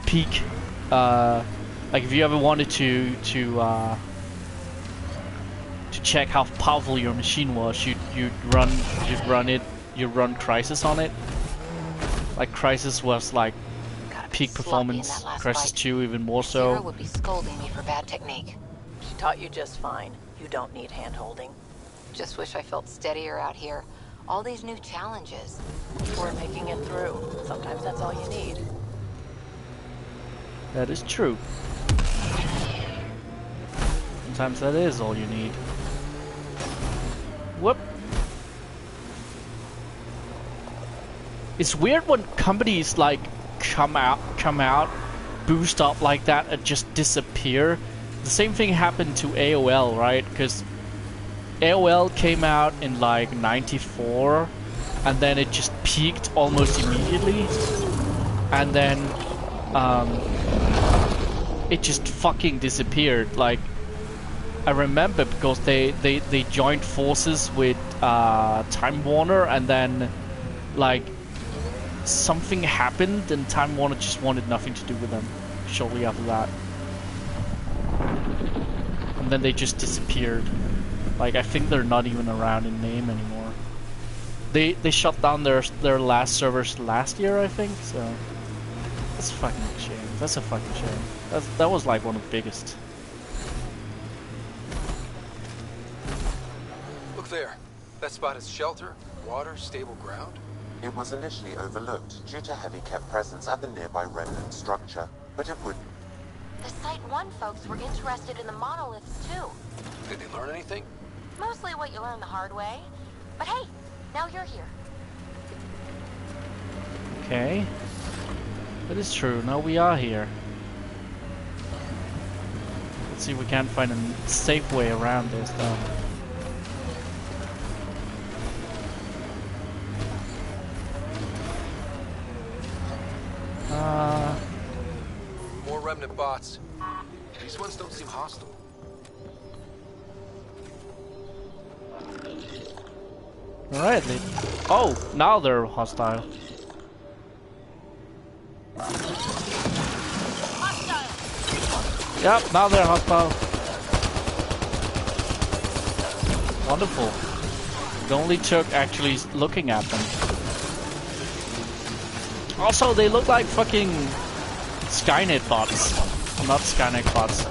peak. Like if you ever wanted to check how powerful your machine was, you'd run Crysis on it. Like Crysis was like peak performance. Crysis 2 even more so. Sarah would be scolding me for bad technique. She taught you just fine. You don't need hand-holding. Just wish I felt steadier out here. All these new challenges. We're making it through. Sometimes that's all you need. That is true. Sometimes that is all you need. Whoop. It's weird when companies like come out, boost up like that and just disappear. The same thing happened to AOL, right? Because AOL came out in like '94, and then it just peaked almost immediately, and then it just fucking disappeared. Like I remember because they joined forces with Time Warner, and then like something happened, and Time Warner just wanted nothing to do with them shortly after that. And then they just disappeared. Like I think they're not even around in name anymore. They shut down their last servers last year, I think. So that's a fucking shame. That's a fucking shame. That was like one of the biggest. Look there. That spot is shelter, water, stable ground. It was initially overlooked due to heavy kept presence at the nearby remnant structure, but it would. The Site 1 folks were interested in the monoliths too. Did they learn anything? Mostly what you learn the hard way. But hey, now you're here. Okay. That is true. Now we are here. Let's see if we can find a safe way around this though. More remnant bots. These ones don't seem hostile. Alright, oh, now they're hostile. Yep, now they're hostile. Wonderful. It only took actually looking at them. Also, they look like fucking Skynet bots. Not Skynet bots.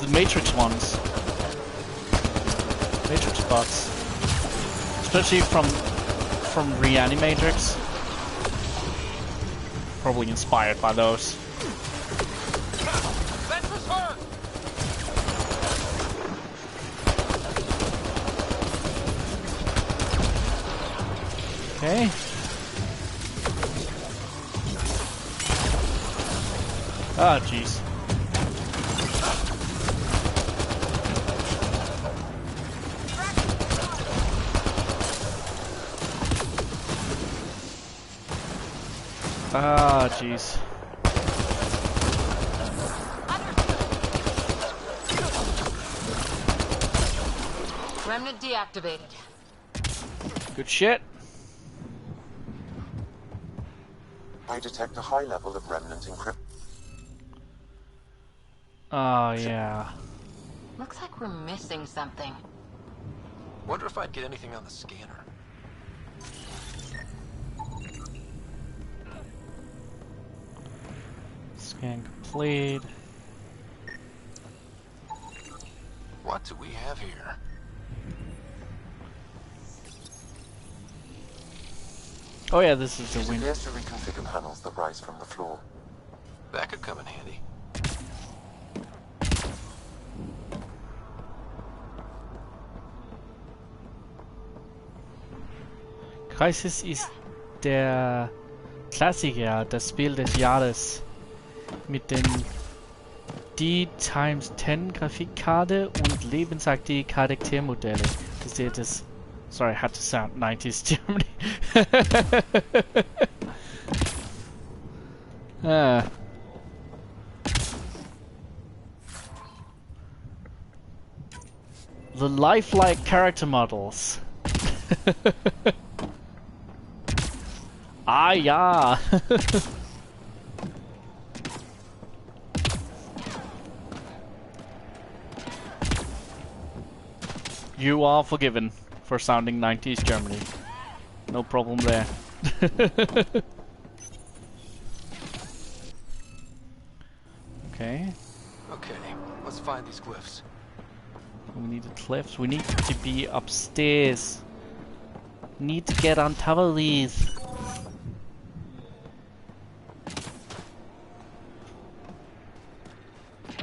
The Matrix ones. Matrix bots. Especially from Reanimatrix. Probably inspired by those. Okay. Ah, jeez. Ah, jeez. Remnant deactivated. Good shit. I detect a high level of remnant encryption. Oh, yeah. Looks like we're missing something. Wonder if I'd get anything on the scanner. Scan complete. What do we have here? Oh yeah, this is the It window. appears to reconfigure panels that rise from the floor. That could come in handy. Crysis ist der Klassiker, das Spiel des Jahres. Mit den D×10 Grafikkarte und lebensaktive Charaktermodelle. Das ist das. Sorry, I had to sound 90s Germany. The lifelike character models. Ah ja. You are forgiven for sounding 90s Germany. No problem there. Okay. Okay, let's find these glyphs. We need the cliffs. We need to be upstairs. Need to get on top of these.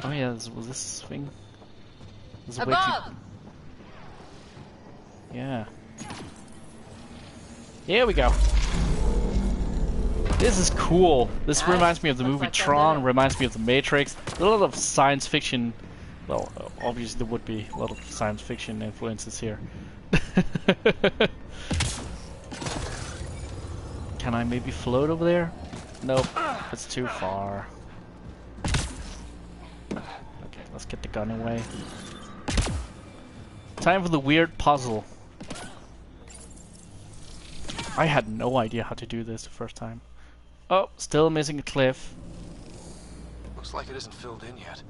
Oh yeah, was this thing? There's a way to... Yeah. Here we go. This is cool. This reminds me of the movie Tron, reminds me of The Matrix. A lot of science fiction. Well, obviously there would be a lot of science fiction influences here. Can I maybe float over there? Nope, it's too far. Okay, let's get the gun away. Time for the weird puzzle. I had no idea how to do this the first time. Oh, still missing a cliff. Looks like it isn't filled in yet.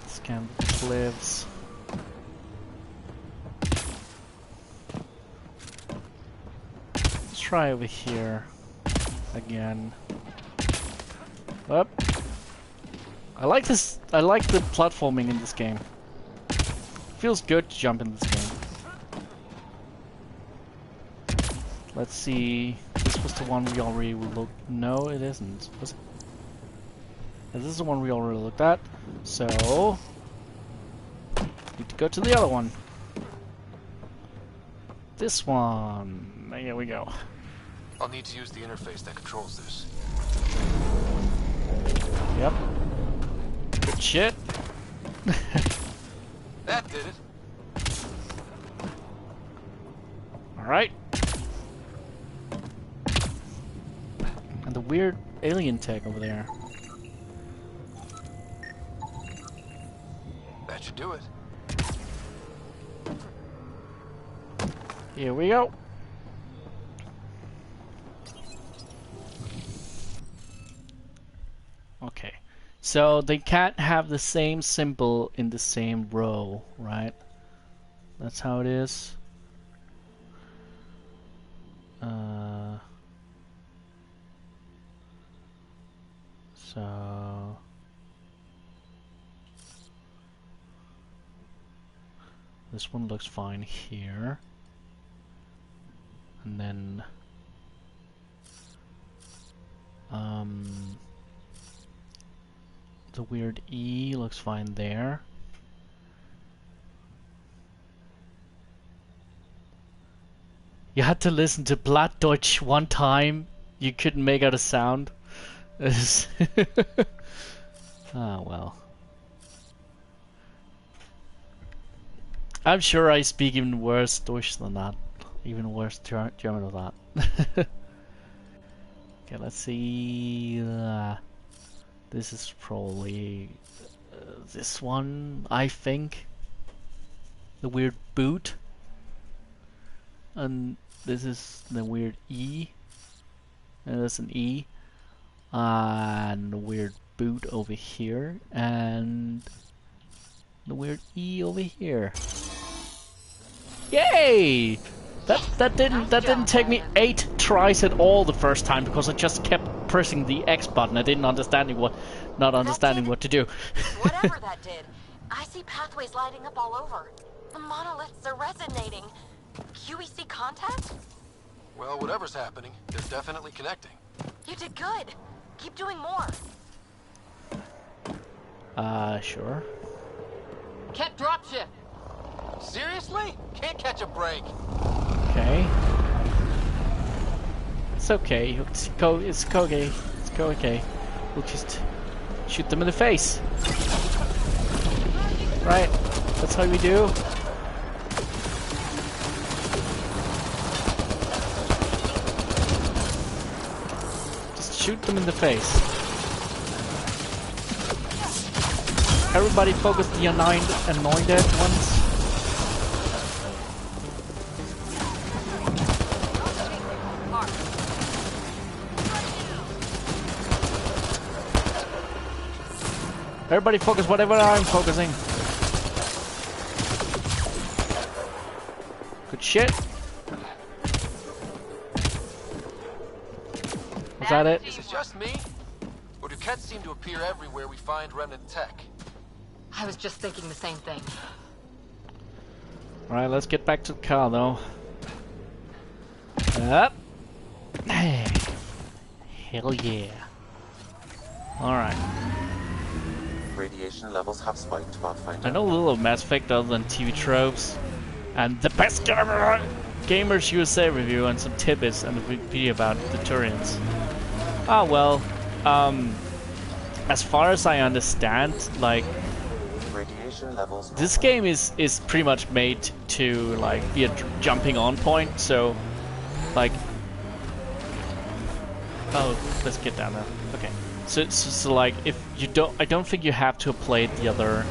Scan the cliffs. Let's try over here again. Up. I like this. I like the platforming in this game. Feels good to jump in this game. Let's see. This was the one we already looked. No, it isn't. Was it? This is the one we already looked at. So need to go to the other one. This one. Here we go. I'll need to use the interface that controls this. Yep. Good shit. That did it. Alright. And the weird alien tag over there. That should do it. Here we go. Okay. So they can't have the same symbol in the same row, right? That's how it is. So this one looks fine here. And then the weird E looks fine there. You had to listen to Plattdeutsch one time. You couldn't make out a sound. Ah, well. I'm sure I speak even worse Deutsch than that. Even worse German than that. Okay, let's see. This is probably this one, I think. The weird boot. And this is the weird E. And that's an E. And the weird boot over here. And the weird E over here. Yay! That didn't take me 8 tries at all the first time because I just kept pressing the X button. I didn't understanding what to do. Whatever that did, I see pathways lighting up all over. The monoliths are resonating. QEC contact? Well, whatever's happening, they're definitely connecting. You did good. Keep doing more. Sure. Can't dropship. Seriously? Can't catch a break. Okay. It's okay. It's okay. It's okay. We'll just shoot them in the face. Right. That's how we do. Just shoot them in the face. Everybody focus the anointed ones. Everybody focus whatever I'm focusing. Good shit. Was that it? Is it just me? Or do Kets seem to appear everywhere we find remnant tech? I was just thinking the same thing. Alright, let's get back to the car though. Up. Hey. Hell yeah. Alright. Radiation levels have spiked, Pathfinder. I know a little of Mass Effect other than TV tropes. And the best Gamers USA review and some tidbits and a video about the Turians. Ah well, as far as I understand, like, radiation levels. This game is pretty much made to like be a jumping on point, so like, oh, let's get down there. Okay, so like, if you don't, I don't think you have to have played the other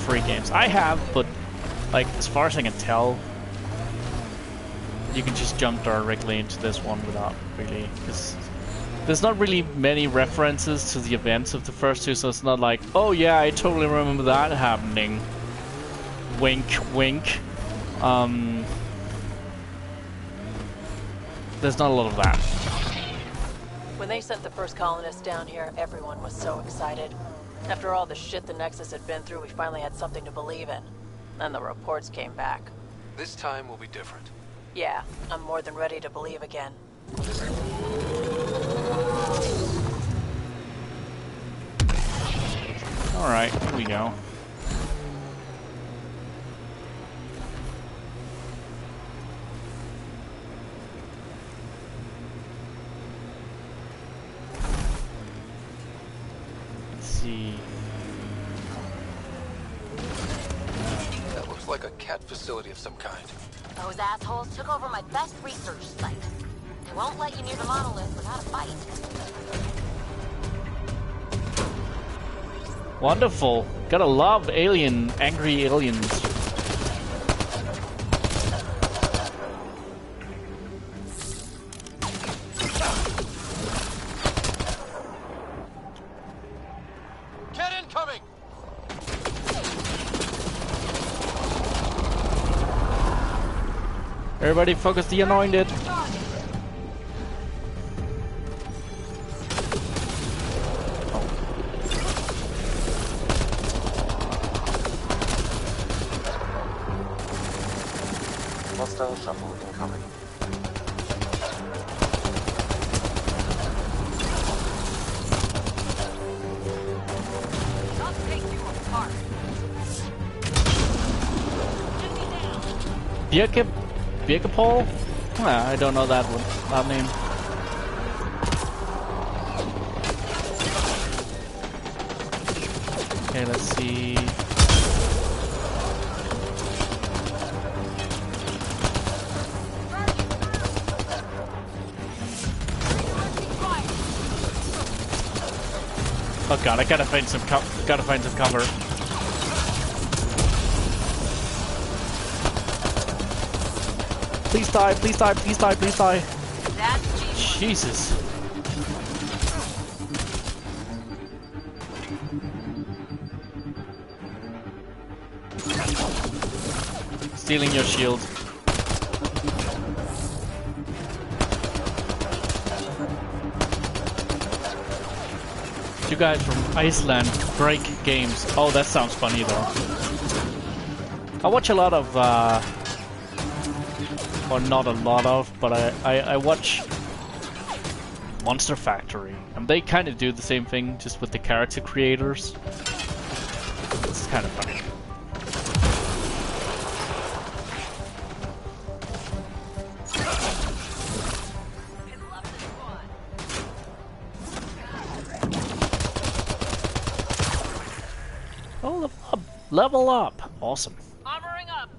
3 games. I have, but like, as far as I can tell, you can just jump directly into this one without really, because there's not really many references to the events of the first 2, so it's not like, oh yeah, I totally remember that happening. Wink, wink. There's not a lot of that. When they sent the first colonists down here, everyone was so excited. After all the shit the Nexus had been through, we finally had something to believe in. Then the reports came back. This time will be different. Yeah, I'm more than ready to believe again. Alright, here we go. Let's see. That looks like a cat facility of some kind. Those assholes took over my best research site. They won't let you near the monolith without a fight. Wonderful. Gotta love angry aliens. Get incoming! Everybody focus the anointed. Hostile shuttle incoming. I'll take you apart. Birkepol? I don't know that one. That name. Okay, let's see. Oh god, I gotta find some cover. Please die, please die, please die, please die. Jesus. Stealing your shield. You guys from Iceland break games. Oh, that sounds funny though. I watch a lot of, or not a lot of, but I watch Monster Factory, and they kind of do the same thing, just with the character creators. This is kind of funny. Oh, level up! Level up! Awesome. Armoring up.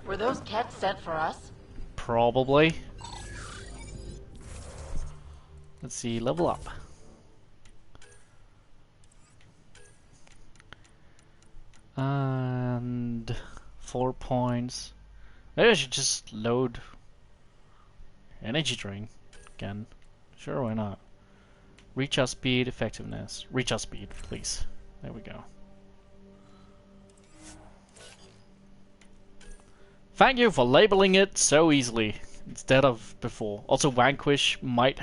Were those cats sent for us? Probably. Let's see, level up. And 4 points. Maybe I should just load energy drink again. Sure, why not? Recharge speed, effectiveness. Recharge speed, please. There we go. Thank you for labeling it so easily instead of before. Also, Vanquish might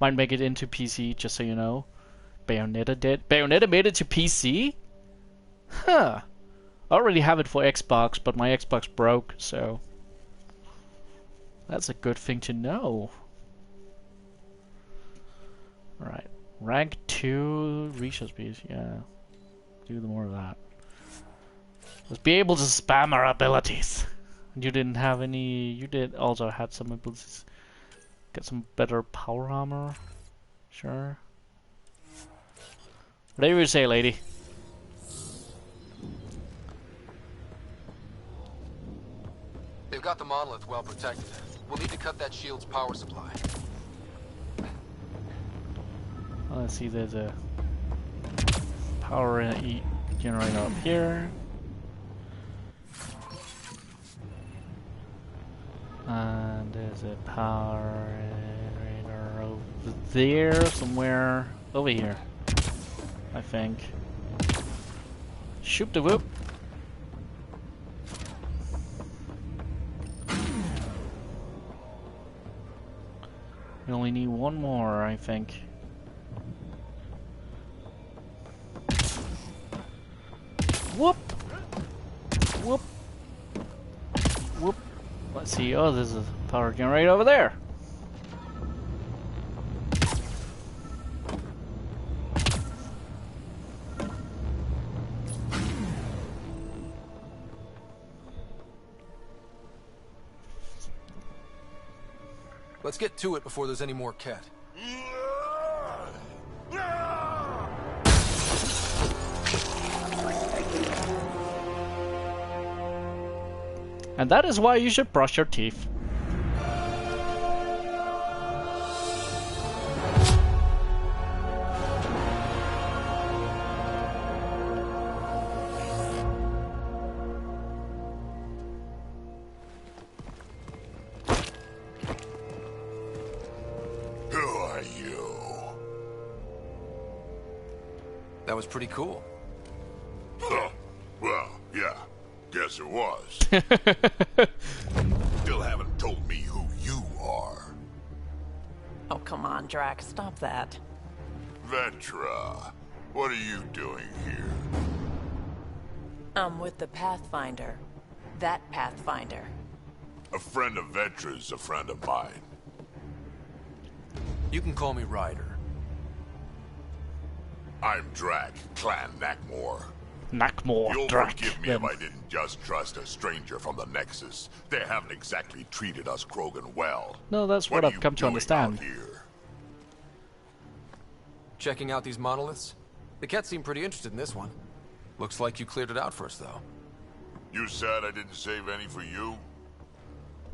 make it into PC, just so you know. Bayonetta did. Bayonetta made it to PC? Huh. I already have it for Xbox, but my Xbox broke, so that's a good thing to know. Alright. Rank 2 recharge speed, yeah. Do more of that. Let's be able to spam our abilities. You didn't have any. You did also had some abilities. Get some better power armor. Sure. Whatever you say, lady. They've got the monolith well protected. We'll need to cut that shield's power supply. Well, let's see, there's a power generator up here. And there's a power generator over there, somewhere over here, I think. Shoot the whoop. We only need one more, I think. Whoop! Whoop! Whoop! Let's see. Oh, there's a power generator over there. Let's get to it before there's any more cat. And that is why you should brush your teeth. Who are you? That was pretty cool. Huh. Well, yeah. Guess it was. Still haven't told me who you are. Oh, come on, Drac. Stop that. Vetra, what are you doing here? I'm with the Pathfinder. That Pathfinder. A friend of Vetra's a friend of mine. You can call me Ryder. I'm Drac, Clan Nakmor. Nakmor, You'll Drac. forgive me if I didn't just trust a stranger from the Nexus. They haven't exactly treated us Krogan well. No, that's what I've come to understand. Checking out these monoliths? The cats seem pretty interested in this one. Looks like you cleared it out for us, though. You said I didn't save any for you?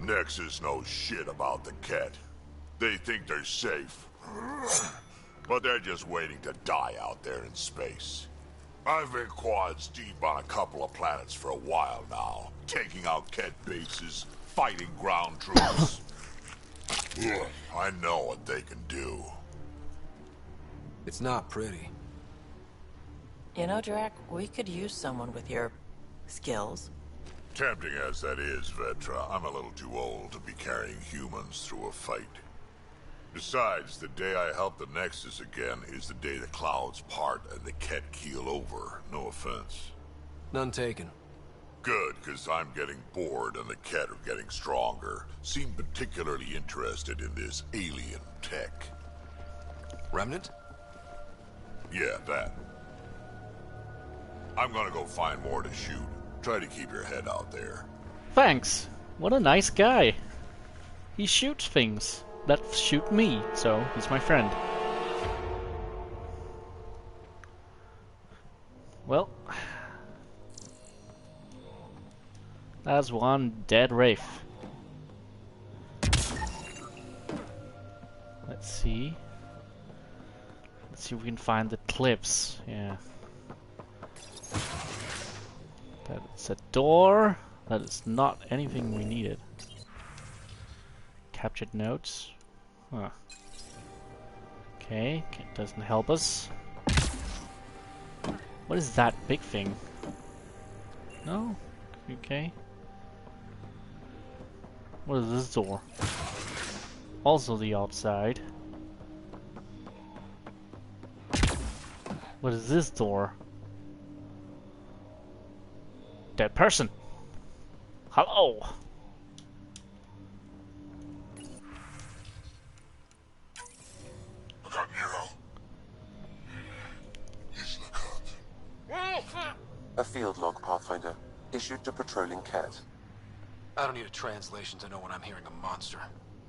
Nexus knows shit about the cat. They think they're safe. But they're just waiting to die out there in space. I've been quads deep on a couple of planets for a while now, taking out Ket bases, fighting ground troops. I know what they can do. It's not pretty. You know, Drac, we could use someone with your skills. Tempting as that is, Vetra, I'm a little too old to be carrying humans through a fight. Besides, the day I help the Nexus again is the day the clouds part and the Ket keel over. No offense. None taken. Good, because I'm getting bored and the Ket are getting stronger. Seem particularly interested in this alien tech. Remnant? Yeah, that. I'm gonna go find more to shoot. Try to keep your head out there. Thanks. What a nice guy. He shoots things that shoot me, so he's my friend. Well, that's one dead Wraith. Let's see. Let's see if we can find the clips. Yeah. That's a door. That is not anything we needed. Captured notes. Huh. Okay, doesn't help us. What is that big thing? No? Okay. What is this door? Also the outside. What is this door? Dead person. Hello. A field log, Pathfinder, issued to patrolling Ket. I don't need a translation to know when I'm hearing a monster.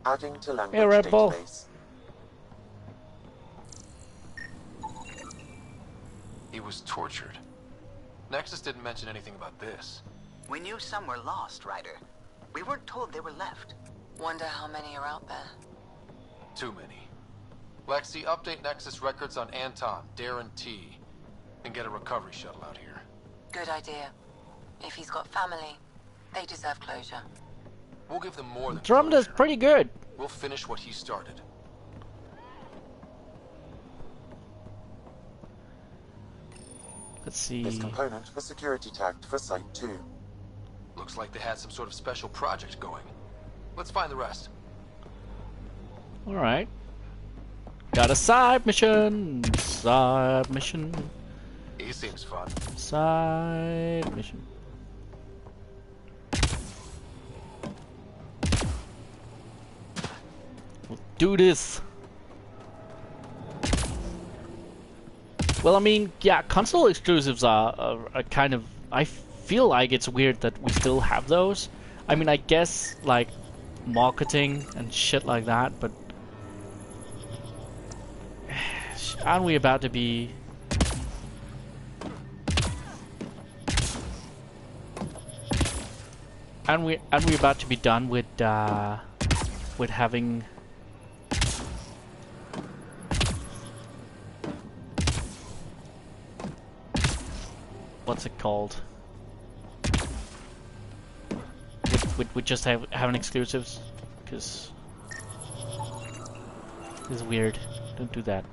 Adding to language Hey, Red Bull. database. He was tortured. Nexus didn't mention anything about this. We knew some were lost, Ryder. We weren't told they were left. Wonder how many are out there. Too many. Lexi, update Nexus records on Anton, Darren T. And get a recovery shuttle out here. Good idea. If he's got family, they deserve closure. We'll give them more than Andromeda's closure. pretty good. We'll finish what he started. Let's see. This component was security tagged for Site 2. Looks like they had some sort of special project going. Let's find the rest. Alright. Got a side mission. Side mission. He seems fun. Side mission. We'll do this. Well, I mean, yeah, console exclusives are kind of... I feel like it's weird that we still have those. I mean, I guess, like, marketing and shit like that, but... Aren't we about to be... Aren't we about to be done with having... What's it called? With just having exclusives? Because... This is weird. Don't do that.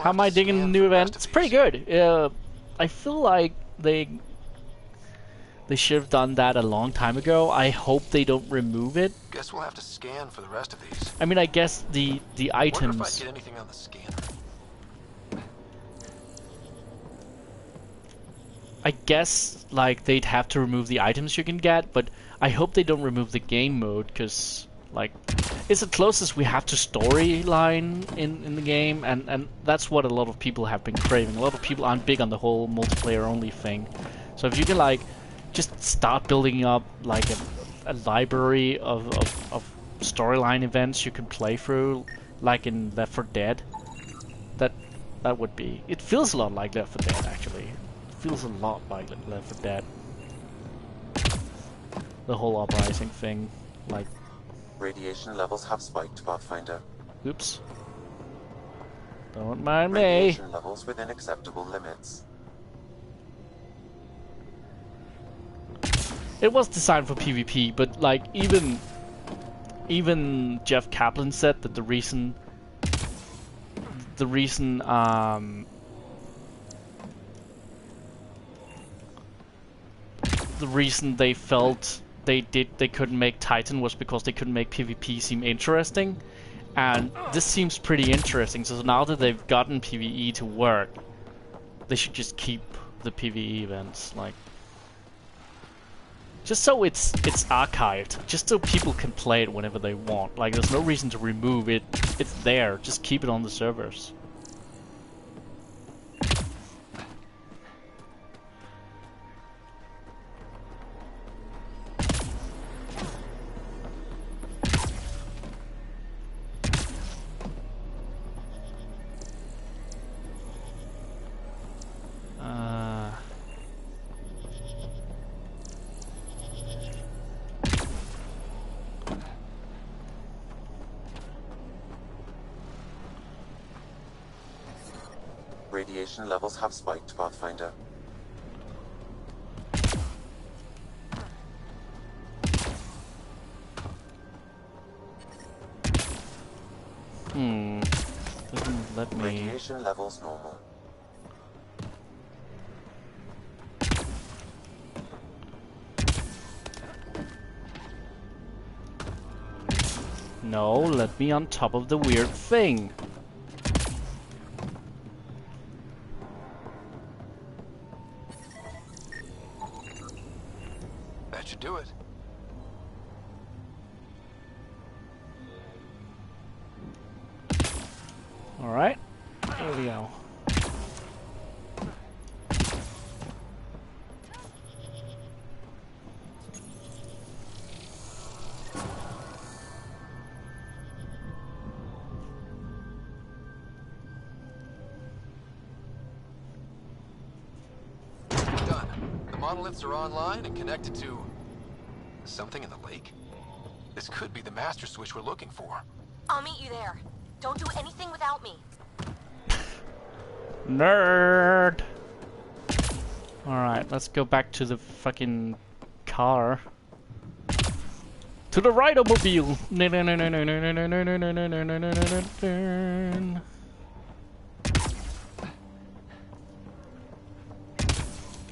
How am I digging the new event? It's pretty good. I feel like they should have done that a long time ago. I hope they don't remove it. Guess we'll have to scan for the rest of these. I mean, I guess the items. Wonder if I get anything on the scanner. I guess like they'd have to remove the items you can get, but I hope they don't remove the game mode, because like it's the closest we have to storyline in the game, and that's what a lot of people have been craving. A lot of people aren't big on the whole multiplayer only thing. So if you can like just start building up like a library of storyline events you can play through, like in Left 4 Dead, that would be... It feels a lot like Left 4 Dead, actually. It feels a lot like Left 4 Dead. The whole uprising thing, like... Radiation levels have spiked, Pathfinder. Oops. Don't mind me. Radiation levels within acceptable limits. It was designed for PvP, but like even Jeff Kaplan said that the reason they felt they couldn't make Titan was because they couldn't make PvP seem interesting, and this seems pretty interesting. So now that they've gotten PvE to work, they should just keep the PvE events, like, just so it's archived, just so people can play it whenever they want. Like, there's no reason to remove it. It's there. Just keep it on the servers. Radiation levels have spiked, Pathfinder. Doesn't let me. Radiation levels normal. No, let me on top of the weird thing. That should do it. Alright, here we go. Done. The monoliths are online and connected to something in the lake. This could be the master switch we're looking for. I'll meet you there. Don't do anything without me. Nerd! Alright, let's go back to the fucking car. To the rideomobile!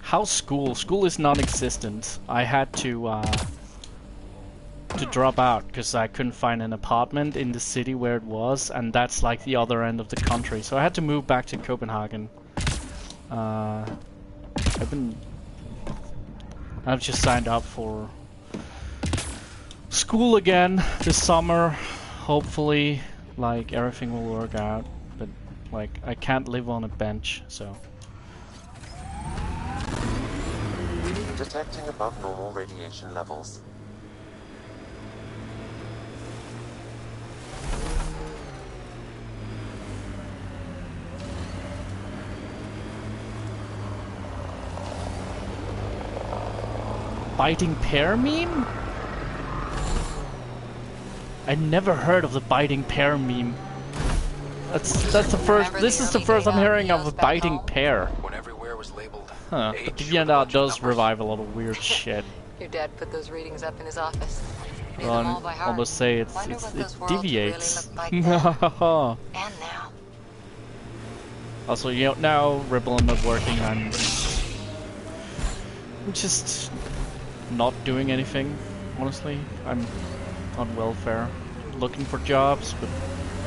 How's school? School is non-existent. I had to drop out because I couldn't find an apartment in the city where it was, and that's like the other end of the country. So I had to move back to Copenhagen. I've just signed up for school again this summer. Hopefully, like everything will work out. But like I can't live on a bench, so. Detecting above normal radiation levels. Biting pear meme? I never heard of the biting pear meme. That's the first. This is the first I'm hearing of a biting pear. When everywhere was labeled. Huh. But DeviantArt does revive a lot of weird shit. Your dad put those readings up in his office. Knew Well, them all by heart. almost say it Wonder what those worlds deviates. really looked like then. And now. Also, you know, now Ripple I'm not working. I'm just not doing anything. Honestly, I'm on welfare, looking for jobs, but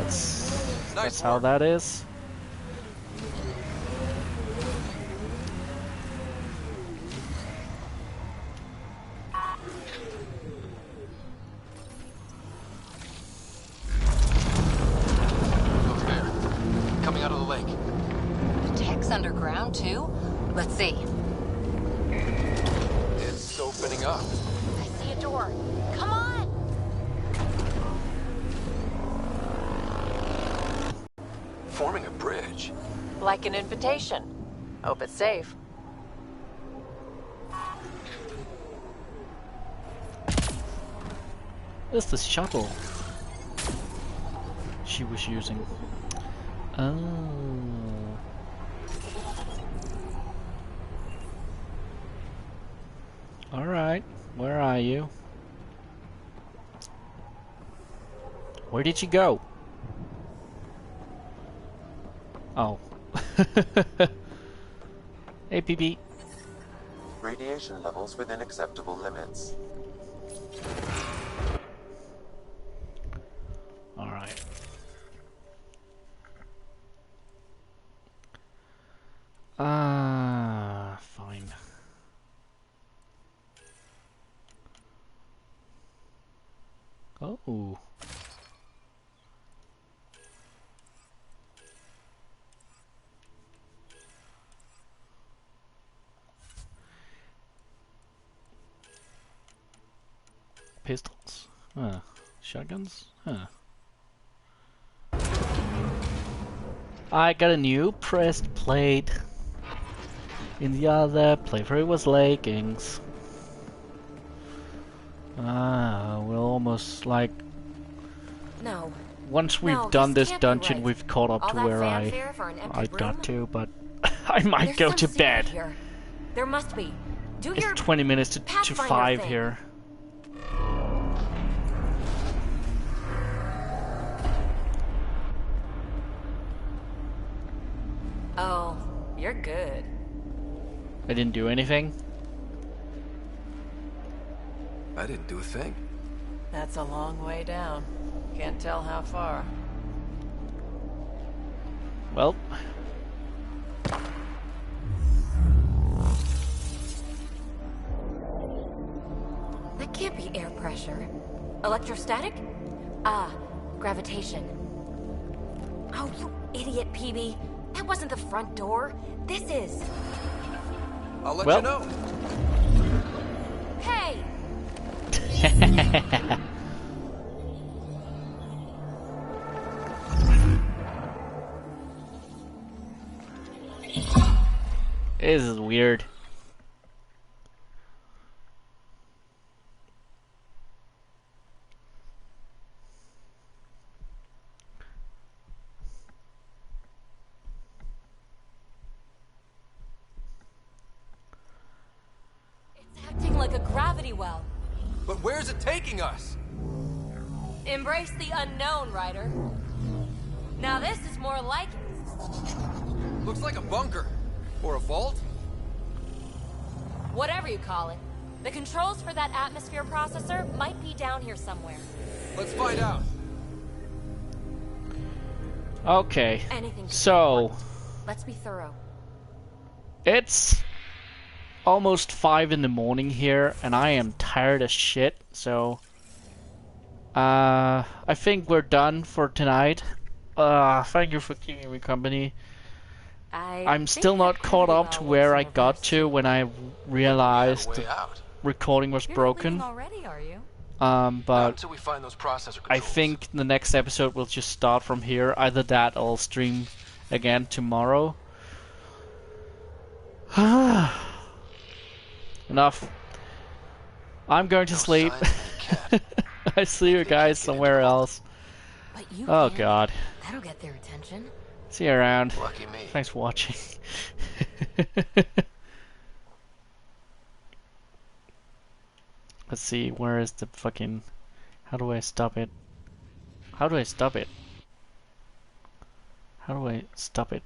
that's how that is. Look there. Coming out of the lake. The tech's underground too? Let's see. It's opening up. I see a door. Come on! Forming a bridge. Like an invitation. Hope it's safe. It's the shuttle she was using. Oh. Alright, where are you? Where did you go? Oh. Hey, PB. Radiation levels within acceptable limits. Alright. Fine. Oh. Pistols? Huh. Shotguns? Huh. I got a new pressed plate. In the other playthrough was leggings. We're almost like... No. Once we've No, done this this can't be dungeon, right. we've caught up All to that where fanfare for an empty I room? got to, but I might There's go some to secret bed. Here. There must be. Do It's your 20 minutes to Pathfinder 5 thing. here. Oh, you're good. I didn't do anything. I didn't do a thing. That's a long way down. Can't tell how far. Well. That can't be air pressure. Electrostatic? Ah, gravitation. Oh, you idiot, PB. That wasn't the front door. This is. I'll let Well. you know. Hey! This is weird. It's acting like a gravity well. But where's it taking us? Embrace the unknown, Ryder. Now this is more like it. Looks like a bunker. Or a vault? Whatever you call it. The controls for that atmosphere processor might be down here somewhere. Let's find out. Okay. Anything. So, Let's be thorough. it's almost 5 in the morning here, and I am tired as shit, so I think we're done for tonight. Thank you for keeping me company. I'm still not caught up to where I got to when I realized the recording was broken. Already, are you? But until we find those processor I controls. think the next episode will just start from here. Either that or I'll stream again tomorrow. Enough. I'm going to sleep. I see you guys somewhere else. But you Oh can. god. That'll get their attention. See you around. Lucky me. Thanks for watching. Let's see, where is the fucking... How do I stop it? How do I stop it? How do I stop it?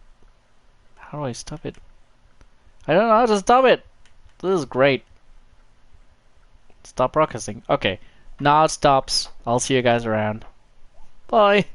How do I stop it? I don't know how to stop it! This is great. Stop broadcasting. Okay. Now it stops. I'll see you guys around. Bye!